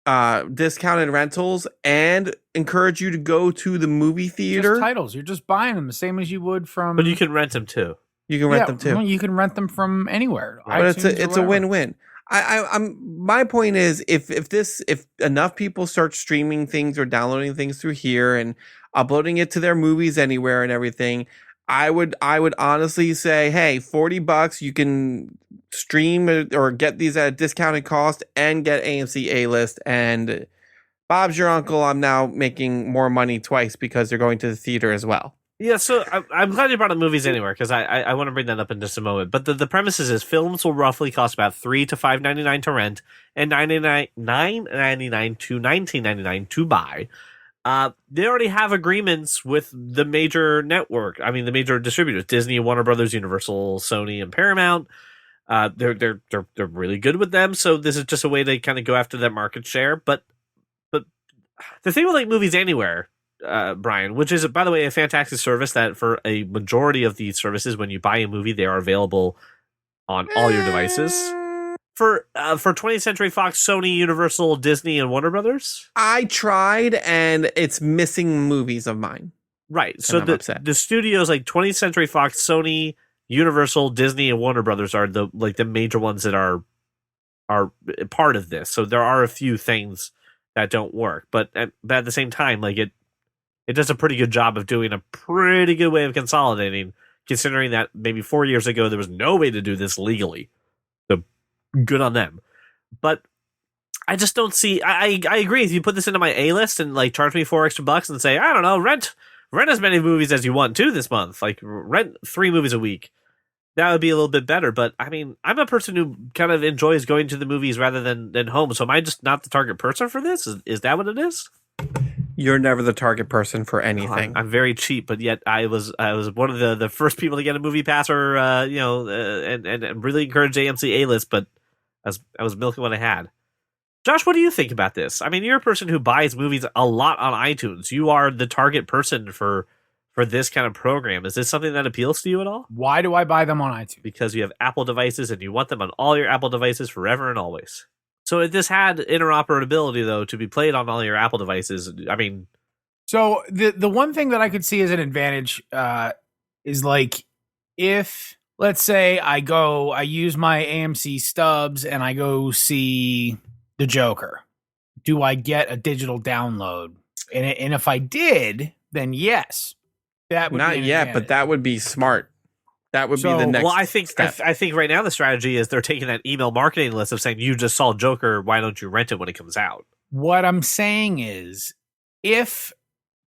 discounted rentals and encourage you to go to the movie theater. Just titles. You're just buying them the same as you would from. But you can rent them too. You can rent them too. You can rent them from anywhere. But it's a win-win. My point is if enough people start streaming things or downloading things through here and uploading it to their movies anywhere and everything, I would honestly say, hey, $40 you can stream or get these at a discounted cost and get AMC A-list, and Bob's your uncle. I'm now making more money twice because they're going to the theater as well. Yeah, so I'm glad you brought up movies anywhere, because I want to bring that up in just a moment. But the premise is films will roughly cost about $3 to $5.99 to rent and $9.99 to $19.99 to buy. They already have agreements with the major network. I mean, the major distributors: Disney, Warner Brothers, Universal, Sony, and Paramount. They're really good with them. So this is just a way to kind of go after that market share. But the thing with like Movies Anywhere, Brian, which is, by the way, a fantastic service that for a majority of these services, when you buy a movie, they are available on all your devices. For 20th Century Fox, Sony, Universal, Disney, and Warner Brothers? I tried, and it's missing movies of mine. Right. So the studios like 20th Century Fox, Sony, Universal, Disney, and Warner Brothers are the major ones that are part of this. So there are a few things that don't work, but at the same time, like it does a pretty good job of doing a pretty good way of consolidating, considering that maybe 4 years ago there was no way to do this legally. So good on them. But I just don't see. I agree. If you put this into my A list and like charge me $4 extra and say, I don't know, rent as many movies as you want to this month, like rent 3 movies a week, that would be a little bit better. But I mean, I'm a person who kind of enjoys going to the movies rather than home. So am I just not the target person for this? Is that what it is? You're never the target person for anything. I'm very cheap, but yet I was one of the first people to get a movie pass, or and really encourage AMC A-list. But I was milking what I had. Josh, what do you think about this? I mean, you're a person who buys movies a lot on iTunes. You are the target person for this kind of program. Is this something that appeals to you at all? Why do I buy them on iTunes? Because you have Apple devices and you want them on all your Apple devices forever and always. So if this had interoperability, though, to be played on all your Apple devices, I mean... So the one thing that I could see as an advantage is like if, let's say, I use my AMC stubs and I go see The Joker. Do I get a digital download? And if I did, then yes. That would not be yet, but that would be smart. That would be the next. Well, I think right now the strategy is they're taking that email marketing list of saying, you just saw Joker, why don't you rent it when it comes out? What I'm saying is, if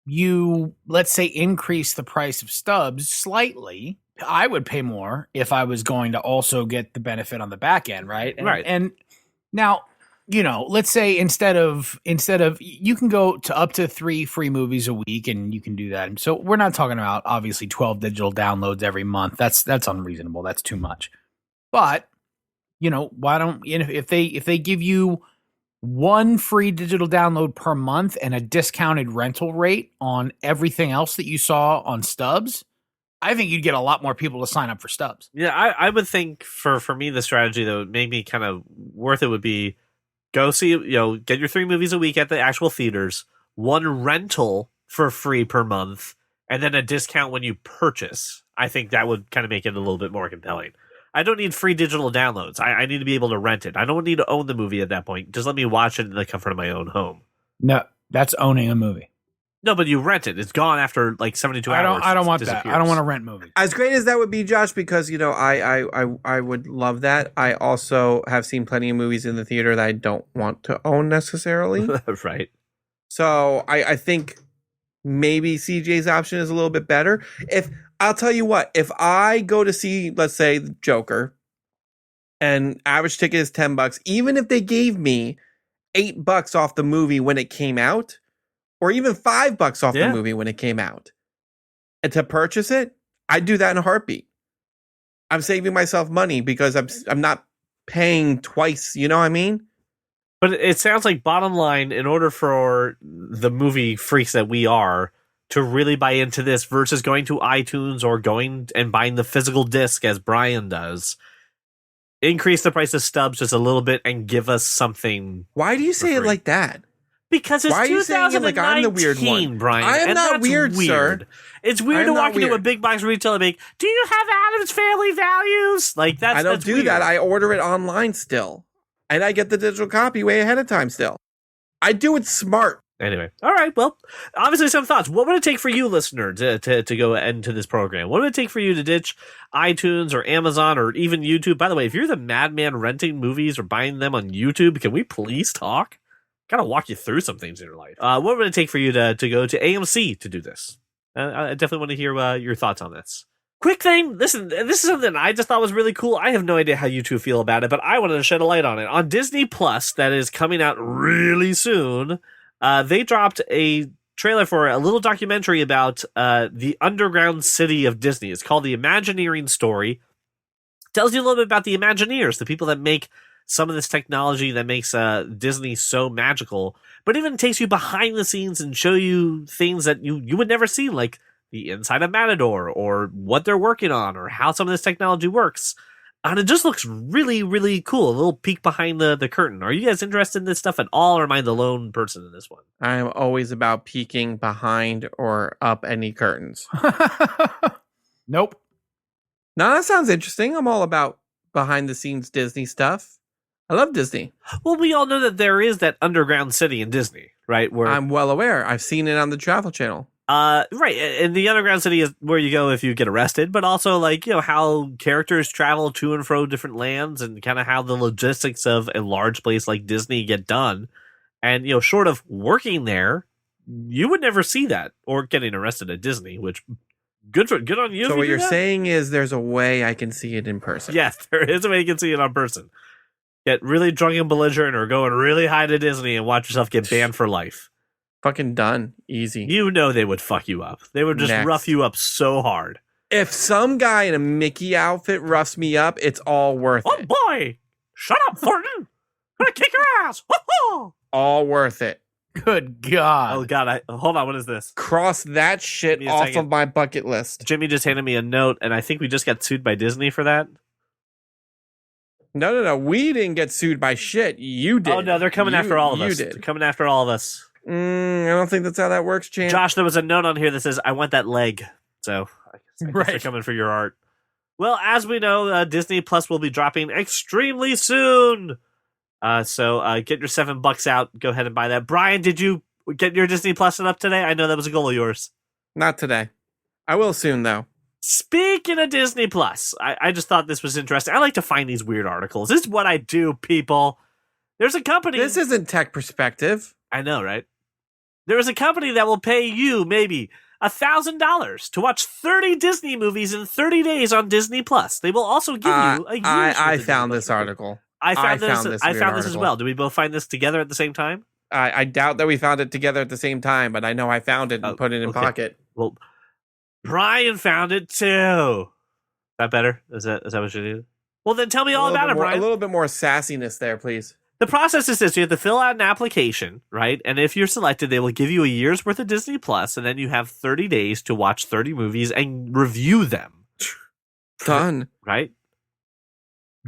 you, let's say, increase the price of stubs slightly, I would pay more if I was going to also get the benefit on the back end, right? And now, you know, let's say instead of you can go to up to 3 free movies a week, and you can do that. And so we're not talking about obviously 12 digital downloads every month. That's unreasonable. That's too much. But you know, why don't, you know, if they give you 1 free digital download per month and a discounted rental rate on everything else that you saw on stubs, I think you'd get a lot more people to sign up for stubs. Yeah, I would think for me the strategy that would make me kind of worth it would be, go see, you know, get your 3 movies a week at the actual theaters, 1 rental for free per month, and then a discount when you purchase. I think that would kind of make it a little bit more compelling. I don't need free digital downloads. I need to be able to rent it. I don't need to own the movie at that point. Just let me watch it in the comfort of my own home. No, that's owning a movie. No, but you rent it. It's gone after like 72 hours. I don't want that. I don't want to rent movies. As great as that would be, Josh, because, you know, I would love that. I also have seen plenty of movies in the theater that I don't want to own necessarily. Right. So I think maybe CJ's option is a little bit better. I'll tell you what, if I go to see, let's say, the Joker, and average ticket is $10, even if they gave me $8 off the movie when it came out, or even $5 off the movie when it came out, and to purchase it, I'd do that in a heartbeat. I'm saving myself money because I'm not paying twice. You know what I mean? But it sounds like, bottom line, in order for the movie freaks that we are to really buy into this versus going to iTunes or going and buying the physical disc as Brian does, increase the price of stubs just a little bit and give us something. Why do you say it free. like that? Because it's Why are you saying it 2019, like I'm the weird one? Brian. I am and not that's weird, sir. It's weird I to am walk not into a weird. big box retailer and be, do you have Adam's Family Values? Like, I don't that's do weird. that. I order it online still. And I get the digital copy way ahead of time still. I do it smart. Anyway, all right. Well, obviously, some thoughts. What would it take for you, listener, to go into this program? What would it take for you to ditch iTunes or Amazon or even YouTube? By the way, if you're the madman renting movies or buying them on YouTube, can we please talk? Gotta walk you through some things in your life. What would it take for you to go to AMC to do this? I definitely want to hear your thoughts on this. Quick thing, listen, this is something I just thought was really cool. I have no idea how you two feel about it, but I wanted to shed a light on it. On Disney Plus, that is coming out really soon, they dropped a trailer for a little documentary about the underground city of Disney. It's called The Imagineering Story. Tells you a little bit about the Imagineers, the people that make some of this technology that makes Disney so magical, but even takes you behind the scenes and show you things that you would never see, like the inside of Matador or what they're working on or how some of this technology works. And it just looks really, really cool. A little peek behind the curtain. Are you guys interested in this stuff at all, or am I the lone person in this one? I am always about peeking behind or up any curtains. Nope. Now that sounds interesting. I'm all about behind the scenes Disney stuff. I love Disney. Well, we all know that there is that underground city in Disney, right? Where I'm well aware. I've seen it on the Travel Channel. right, and the underground city is where you go if you get arrested, but also how characters travel to and fro different lands and kind of how the logistics of a large place like Disney get done. And short of working there, you would never see that or getting arrested at Disney, which good on you. So if what you do you're that. saying is there's a way I can see it in person. Yes, there is a way you can see it on person. Get really drunk and belligerent or going really high to Disney and watch yourself get banned for life. Fucking done. Easy. You know they would fuck you up. They would just Next. rough you up so hard. If some guy in a Mickey outfit roughs me up, it's all worth Oh it. boy! Shut up, Thornton! I'm gonna kick your ass! Ho-ho! All worth it. Good God. Oh god, hold on, what is this? Cross that shit Give me a off second. of my bucket list. Jimmy just handed me a note, and I think we just got sued by Disney for that. No. We didn't get sued by shit. You did. Oh no, they're coming after all of us. You They're did. coming after all of us. I don't think that's how that works, Chan. Josh, there was a note on here that says, I want that leg. So, I guess they're Right. coming for your art. Well, as we know, Disney Plus will be dropping extremely soon. So get your $7 out. Go ahead and buy that. Brian, did you get your Disney Plus set up today? I know that was a goal of yours. Not today. I will soon, though. Speaking of Disney Plus, I just thought this was interesting. I like to find these weird articles. This is what I do, people. There's a company. This isn't tech perspective. I know, right? There is a company that will pay you maybe $1,000 to watch 30 Disney movies in 30 days on Disney Plus. They will also give you a year's I worth of found Disney this Plus. article. I found I this. found this I weird found this as article. well. Did we both find this together at the same time? I doubt that we found it together at the same time, but I know I found it and Oh, put it in okay. pocket. Well, Brian found it too. That better? Is that what you need? Well, then tell me all about it, Brian. A little bit more sassiness there, please. The process is this: you have to fill out an application, right? And if you're selected, they will give you a year's worth of Disney Plus, and then you have 30 days to watch 30 movies and review them. Done. Right?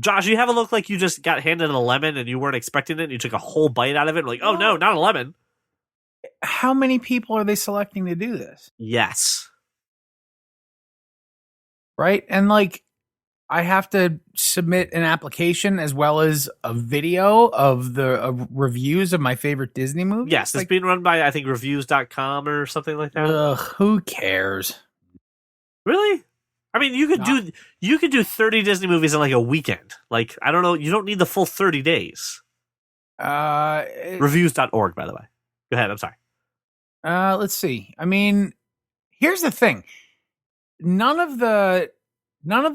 Josh, you have a look like you just got handed a lemon and you weren't expecting it, and you took a whole bite out of it. Like, oh no, not a lemon. How many people are they selecting to do this? Yes. Right? And I have to submit an application as well as a video of the reviews of my favorite Disney movies. Yes, it's being run by, I think, reviews.com or something like that. Ugh, who cares? Really? I mean, you could do 30 Disney movies in like a weekend. Like, I don't know, you don't need the full 30 days. Reviews.org, by the way. Go ahead, I'm sorry. Let's see. I mean, here's the thing. None of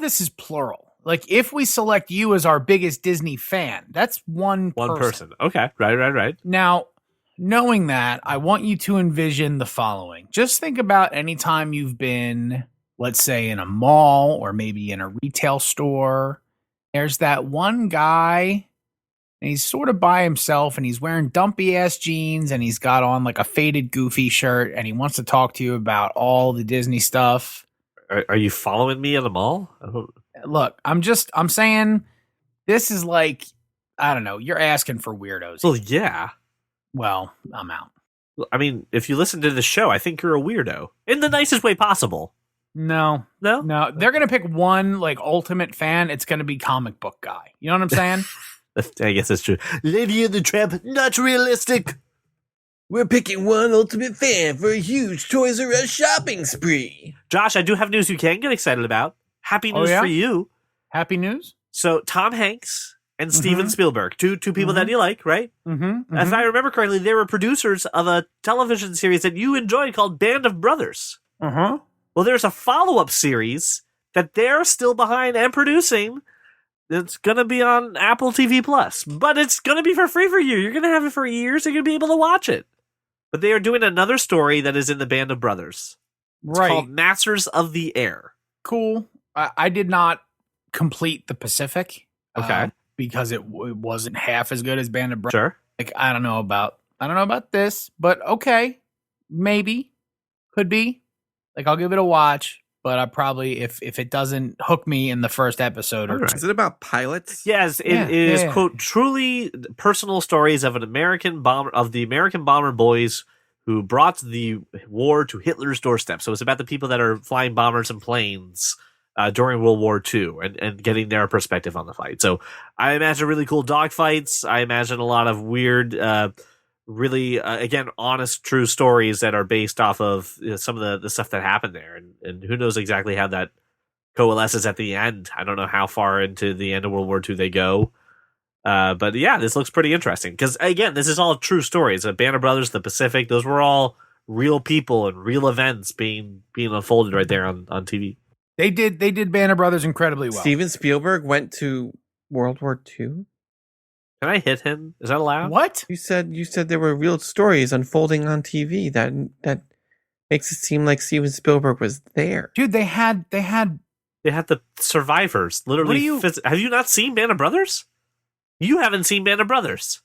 this is plural. Like, if we select you as our biggest Disney fan, that's one person. Okay, right. Now, knowing that, I want you to envision the following. Just think about any time you've been, let's say, in a mall or maybe in a retail store. There's that one guy and he's sort of by himself, and he's wearing dumpy ass jeans, and he's got on like a faded Goofy shirt, and he wants to talk to you about all the Disney stuff. Are you following me at the mall? Look, I'm saying this is like, I don't know, you're asking for weirdos. Well, yeah. Well, I'm out. I mean, if you listen to the show, I think you're a weirdo in the nicest way possible. No. They're gonna pick one like ultimate fan. It's gonna be comic book guy. You know what I'm saying? I guess that's true. Lady and the Tramp, not realistic. We're picking one ultimate fan for a huge Toys R Us shopping spree. Josh, I do have news you can get excited about. Happy news for you. Happy news? So Tom Hanks and Steven Spielberg, two people that you like, right? If I remember correctly, they were producers of a television series that you enjoyed called Band of Brothers. Well, there's a follow-up series that they're still behind and producing. It's going to be on Apple TV Plus, but it's going to be for free for you. You're going to have it for years. You're going to be able to watch it. But they are doing another story that is in the Band of Brothers. It's called Masters of the Air. Cool. I did not complete the Pacific. Okay. Because it wasn't half as good as Band of Brothers. Sure. Like, I don't know about this, but okay. Maybe. Could be. Like, I'll give it a watch. But I probably, if it doesn't hook me in the first episode or two. Is it about pilots? Yes, it is, quote, truly personal stories of the American bomber boys who brought the war to Hitler's doorstep. So it's about the people that are flying bombers and planes during World War II and getting their perspective on the fight. So I imagine really cool dogfights. I imagine a lot of weird, really, again, honest, true stories that are based off of some of the stuff that happened there. And who knows exactly how that coalesces at the end. I don't know how far into the end of World War II they go. But yeah, this looks pretty interesting. Because, again, this is all true stories. Band of Brothers, the Pacific, those were all real people and real events being unfolded right there on TV. They did Band of Brothers incredibly well. Steven Spielberg went to World War II? Can I hit him? Is that allowed? What? You said there were real stories unfolding on TV. That makes it seem like Steven Spielberg was there. Dude, they had the survivors. Literally. Have you not seen Band of Brothers? You haven't seen Band of Brothers.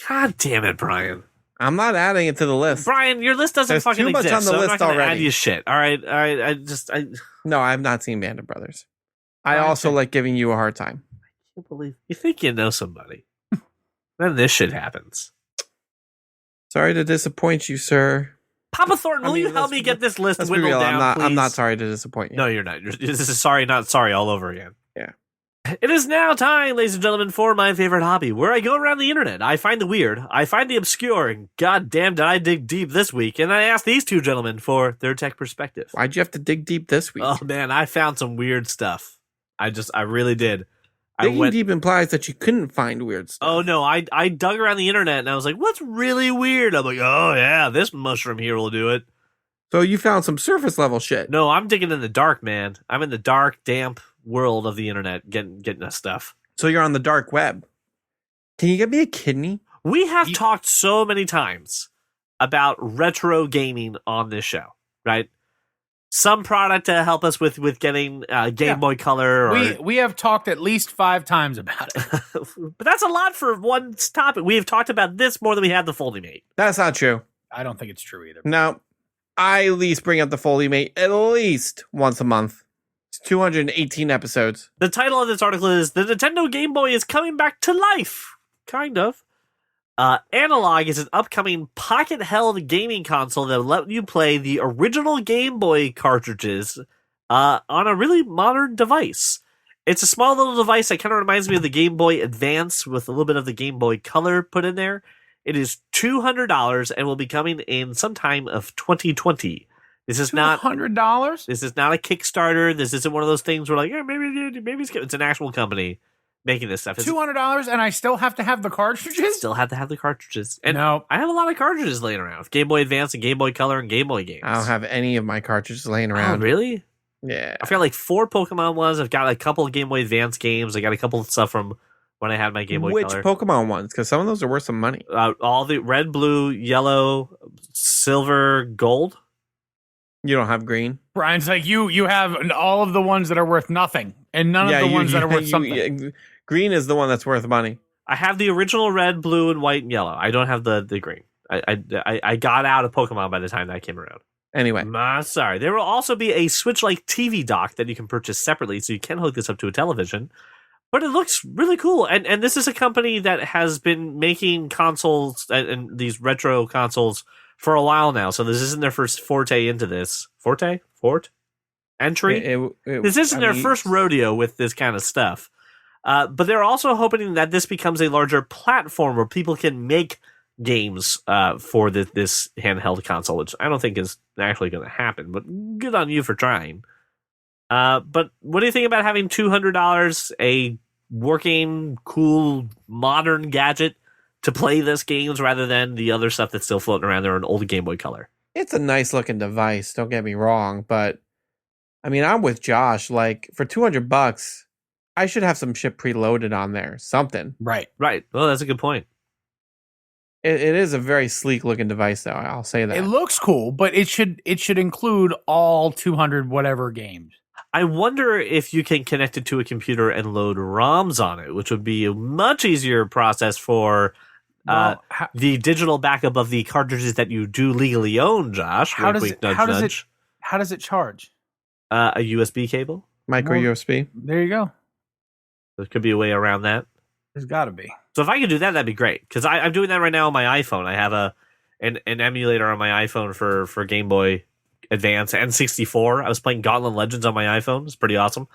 God damn it, Brian. I'm not adding it to the list. Brian, your list doesn't fucking exist. Too much on the list I'm not gonna already. add you shit. All right. No, I've not seen Band of Brothers. I also like giving you a hard time. I can't believe you think you know somebody. Then this shit happens. Sorry to disappoint you, sir. Papa Thornton, will you help me get this list whittled down, please? I'm not sorry to disappoint you. No, you're not. This is sorry, not sorry all over again. Yeah. It is now time, ladies and gentlemen, for my favorite hobby, where I go around the internet. I find the weird, I find the obscure, and goddamn did I dig deep this week, and I asked these two gentlemen for their tech perspective. Why'd you have to dig deep this week? Oh man, I found some weird stuff. I really did. Digging deep implies that you couldn't find weird stuff. Oh no, I dug around the internet and I was like, what's really weird? I'm like, oh yeah, this mushroom here will do it. So you found some surface level shit. No, I'm digging in the dark, man. I'm in the dark, damp world of the internet getting this stuff. So you're on the dark web. Can you get me a kidney? We have talked so many times about retro gaming on this show, right? Some product to help us with getting Game Boy Color. Or... We have talked at least 5 times about it. But that's a lot for one topic. We have talked about this more than we have the Foldy Mate. That's not true. I don't think it's true either. No. I at least bring up the Foldy Mate at least once a month. It's 218 episodes. The title of this article is The Nintendo Game Boy is Coming Back to Life. Kind of. Analog is an upcoming pocket-held gaming console that will let you play the original Game Boy cartridges on a really modern device. It's a small little device that kind of reminds me of the Game Boy Advance with a little bit of the Game Boy Color put in there. It is $200 and will be coming in sometime of 2020. This is not $200. This is not a Kickstarter. This isn't one of those things where like, yeah, maybe it's an actual company making this stuff. $200 and I still have to have the cartridges? Still have to have the cartridges. And no. I have a lot of cartridges laying around with Game Boy Advance and Game Boy Color and Game Boy games. I don't have any of my cartridges laying around. Oh, really? Yeah. I've got like 4 Pokemon ones. I've got a couple of Game Boy Advance games. I got a couple of stuff from when I had my Game Boy Which Color. Pokemon ones? Because some of those are worth some money. All the red, blue, yellow, silver, gold. You don't have green? Brian's like, you have all of the ones that are worth nothing and none of the ones that are worth something. Green is the one that's worth money. I have the original red, blue, and white and yellow. I don't have the green. I got out of Pokemon by the time that came around. Anyway, Sorry. There will also be a Switch-like TV dock that you can purchase separately, so you can hook this up to a television. But it looks really cool. And this is a company that has been making consoles and these retro consoles for a while now. So this isn't their first forte into this. Entry? This isn't their first rodeo with this kind of stuff. But they're also hoping that this becomes a larger platform where people can make games for this handheld console, which I don't think is actually going to happen. But good on you for trying. But what do you think about having $200, a working, cool, modern gadget to play this games rather than the other stuff that's still floating around there, an old Game Boy Color? it's a nice looking device. Don't get me wrong, but I mean, I'm with Josh. Like for $200, I should have some shit preloaded on there. Something. Right. Right. Well, that's a good point. It is a very sleek looking device, though. I'll say that. It looks cool, but it should include all 200 whatever games. I wonder if you can connect it to a computer and load ROMs on it, which would be a much easier process for the digital backup of the cartridges that you do legally own, Josh. How does it charge? A USB cable. Micro USB. There you go. There could be a way around that. There's got to be. So if I could do that, that'd be great. Because I'm doing that right now on my iPhone. I have an emulator on my iPhone for Game Boy Advance and 64. I was playing Gauntlet Legends on my iPhone. It's pretty awesome.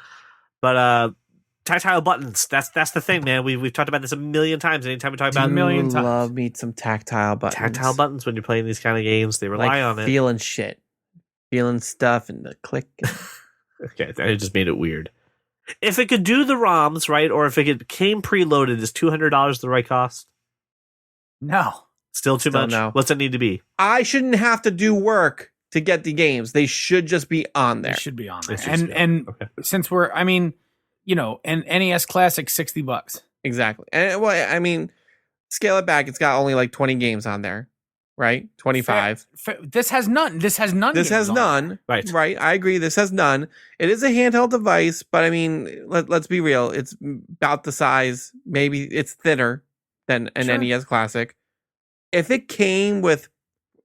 But tactile buttons. That's the thing, man. We've talked about this a million times. Anytime we talk about love me some tactile buttons. Tactile buttons when you're playing these kind of games, they rely on it. Feeling shit. Feeling stuff and the click. Okay, I just made it weird. If it could do the ROMs, right, or if it came preloaded, is $200 the right cost? No. Still too much? No. What's it need to be? I shouldn't have to do work to get the games. They should just be on there. They should be on there. Okay. Since we're, I mean, you know, an NES Classic, $60. Exactly. And well, I mean, scale it back. It's got only like 20 games on there, right? 25. This has none. This has none. This has none. Right. Right. I agree. This has none. It is a handheld device, but I mean, let's be real. It's about the size. Maybe it's thinner than an NES Classic. If it came with,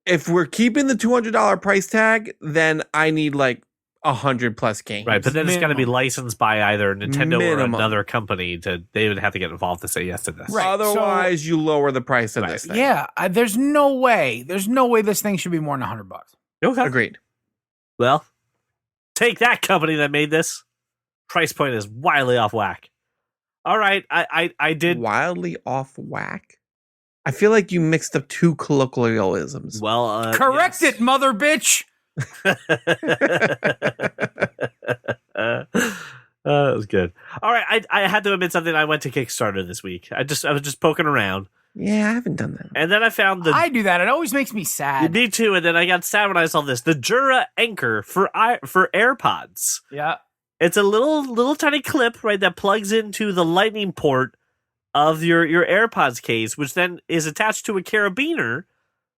if we're keeping the $200 price tag, then I need like 100+ games. Right, but then it's got to be Minimum. licensed by either Nintendo Minimum. or another company. They would have to get involved to say yes to this. Right. Otherwise, you lower the price of Right. this thing. Yeah. There's no way. There's no way this thing should be more than $100. Okay. Agreed. Well, take that, company that made this. Price point is wildly off whack. All right, I did. Wildly off whack. I feel like you mixed up two colloquialisms. Well, Correct yes. it, mother bitch. That was good. All right, I had to admit something. I went to Kickstarter this week. I was just poking around, Yeah, I haven't done that. and then I found I do that. It always makes me sad. me too. And then I got sad when I saw this: the Jura Anchor for AirPods. Yeah. It's a little tiny clip, right, that plugs into the lightning port of your AirPods case, which then is attached to a carabiner.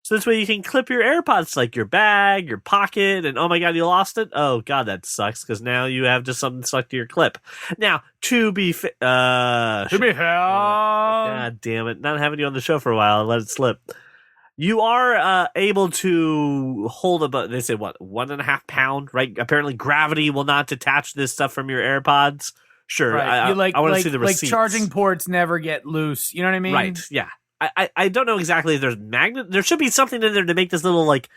So this way you can clip your AirPods to like your bag, your pocket, and oh my god, you lost it? Oh god, that sucks, because now you have just something stuck to your clip. Now, to be fair, god damn it, not having you on the show for a while, let it slip. You are able to hold about, they say what, 1.5 pound, right? Apparently gravity will not detach this stuff from your AirPods. Sure, Right. I want to see the like receipts. charging ports never get loose. You know what I mean? Right, yeah. I don't know exactly if there's magnet. There should be something in there to make this little like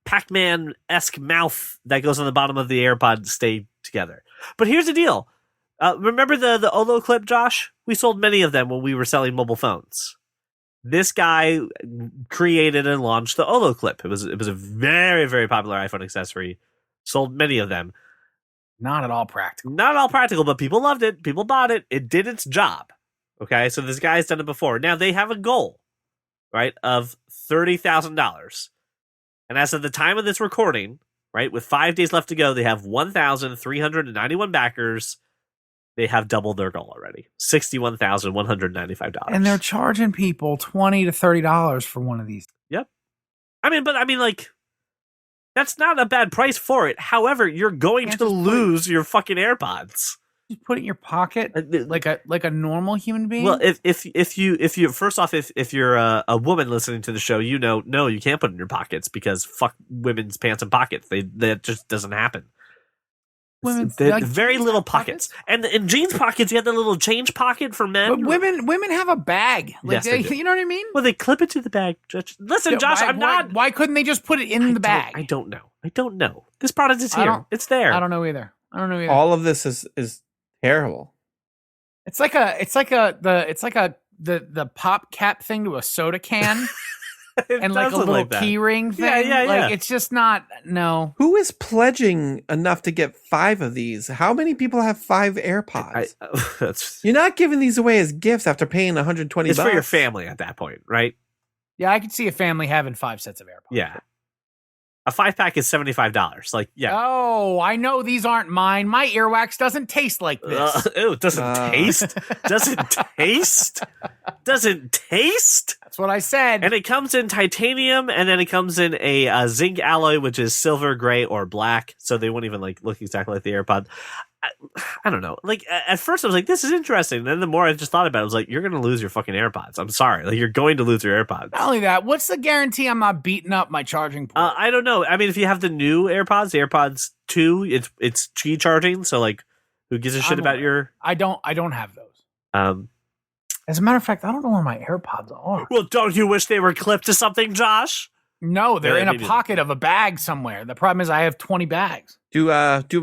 Pac-Man-esque mouth that goes on the bottom of the AirPod stay together. But here's the deal. Remember the Olo clip, Josh? We sold many of them when we were selling mobile phones. This guy created and launched the Olo clip. It was a very, very popular iPhone accessory. Sold many of them. Not at all practical. Not at all practical, but people loved it. People bought it. It did its job. Okay, so this guy's done it before. Now they have a goal, right, of $30,000. And as of the time of this recording, right, with 5 days left to go, they have 1,391 backers. They have doubled their goal already. $61,195. And they're charging people $20 to $30 for one of these. Yep. I mean, like, that's not a bad price for it. However, you're going Can't to just lose your fucking AirPods. Just put it in your pocket like a normal human being. Well, if you first off, if you're a woman listening to the show, no, you can't put it in your pockets because fuck women's pants and pockets. That just doesn't happen. Women's They're like very jeans little have pockets. And in jeans pockets, you have the little change pocket for men. But women have a bag. Like Yes, they do. you know what I mean? Well, they clip it to the bag. Listen, Yeah, Josh, Why couldn't they just put it in the bag? I don't know. This product is here. It's there. I don't know either. All of this is terrible. It's like the pop cap thing to a soda can. And like a little key ring thing. Yeah. Like it's just not Who is pledging enough to get 5 of these? How many people have 5 AirPods? You're not giving these away as gifts after paying $120. It's for your family at that point, right? Yeah, I could see a family having 5 sets of AirPods. Yeah. A 5-pack is $75. Like, yeah. Oh, I know these aren't mine. My earwax doesn't taste like this. Ew, it doesn't taste. Doesn't taste. Doesn't taste. That's what I said. And it comes in titanium, and then it comes in a zinc alloy, which is silver, gray, or black. So they won't even like look exactly like the AirPod. I don't know. Like at first, I was like, "This is interesting." And then the more I just thought about it, I was like, "You're going to lose your fucking AirPods." I'm sorry. Like you're going to lose your AirPods. Not only that, what's the guarantee I'm not beating up my charging port? I don't know. I mean, if you have the new AirPods, the AirPods 2, it's Qi charging. So like, who gives a shit about your? I don't have those. As a matter of fact, I don't know where my AirPods are. Well, don't you wish they were clipped to something, Josh? No, they're in a maybe pocket of a bag somewhere. The problem is I have 20 bags. Do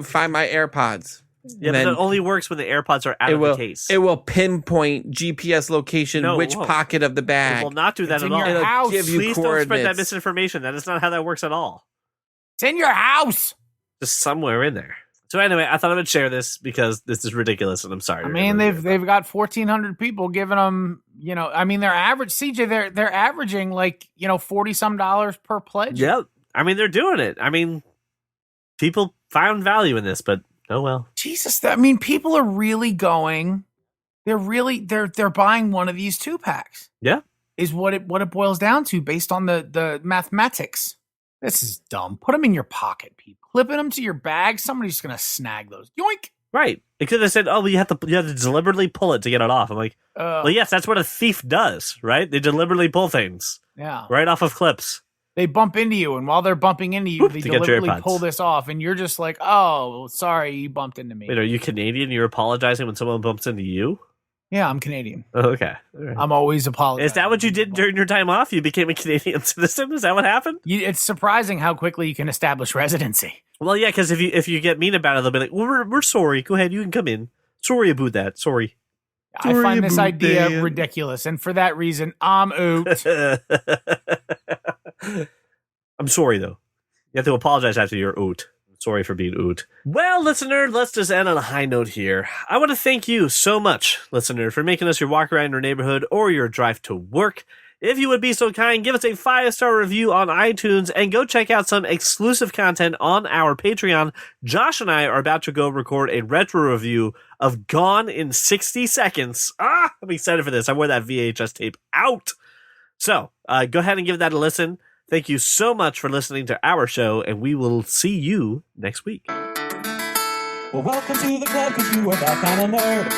find my AirPods. Yeah, but it only works when the AirPods are out of the case. It will pinpoint GPS location, which pocket of the bag. It will not do that It's at in all. your house. Give you Please don't spread that coordinates. misinformation. That is not how that works at all. It's in your house. Just somewhere in there. So anyway, I thought I would share this because this is ridiculous, and I'm sorry. I mean, they've got 1,400 people giving them. I mean, their average CJ. They're averaging like $40 some per pledge. Yep. I mean, they're doing it. I mean, people found value in this, but oh well. Jesus, I mean, people are really going. They're buying one of these 2-packs. Yeah, is what it boils down to based on the mathematics. This is dumb. Put them in your pocket, people. Clipping them to your bag. Somebody's gonna snag those. Yoink. right. It could have said, "Oh, you have to deliberately pull it to get it off." I'm like, well, yes, that's what a thief does, right? They deliberately pull things, yeah, right off of clips. They bump into you, and while they're bumping into you, they to get your deliberately AirPods. pull this off, and you're just like, "Oh, sorry, you bumped into me." Wait, are you Canadian? You're apologizing when someone bumps into you? Yeah, I'm Canadian. Oh, okay. All right. I'm always apologizing. Is that what you did during your time off? You became a Canadian citizen? Is that what happened? It's surprising how quickly you can establish residency. Well, yeah, because if you get mean about it, they'll be like, well, we're sorry. Go ahead. You can come in. Sorry about that. Sorry. I find this idea ridiculous, and for that reason, I'm out. I'm sorry, though. You have to apologize after your oot. Sorry for being oot. Well, listener, let's just end on a high note here. I want to thank you so much, listener, for making us your walk around your neighborhood or your drive to work. If you would be so kind, give us a 5-star review on iTunes and go check out some exclusive content on our Patreon. Josh and I are about to go record a retro review of Gone in 60 Seconds. I'm excited for this. I wore that VHS tape out. So go ahead and give that a listen. Thank you so much for listening to our show, and we will see you next week. Well, welcome to the club, because you are that kind of nerd.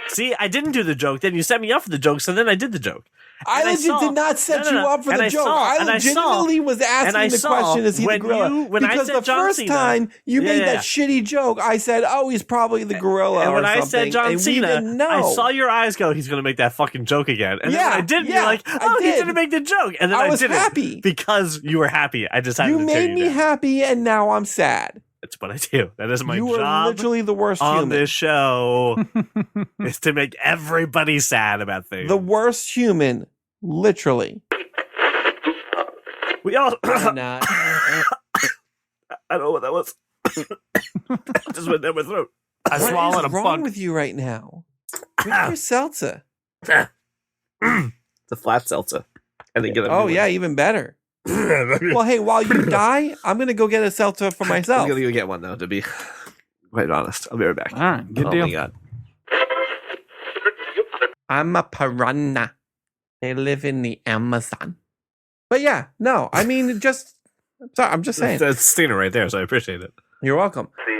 See, I didn't do the joke. Then you set me up for the joke, so then I did the joke. I legit did not set you up for the joke. I legitimately was asking the question, is he the gorilla? Because the first time you made that shitty joke, I said, oh, he's probably the gorilla and when or I something. said John and Cena, we didn't know. I saw your eyes go, he's going to make that fucking joke again. And then when I didn't, you're like, oh, he didn't make the joke. And then I was didn't. happy. Because you were happy. I decided to You made me happy, and now I'm sad. That's what I do. That is my job. You are literally the worst on human. This show is to make everybody sad about things. The worst human, literally. We all. Not. I don't know what that was. Just went down my throat. I swallowed a What is wrong with you right now? Drink your seltzer. It's a flat seltzer. I didn't get it. Oh yeah, even better. Well, hey, while you die, I'm gonna go get a seltzer for myself. I'm gonna go get one though, to be quite honest. I'll be right back. All right, good deal. My God. I'm a piranha. They live in the Amazon. But yeah, no, I mean, I'm just saying. That's Stina right there, so I appreciate it. You're welcome. See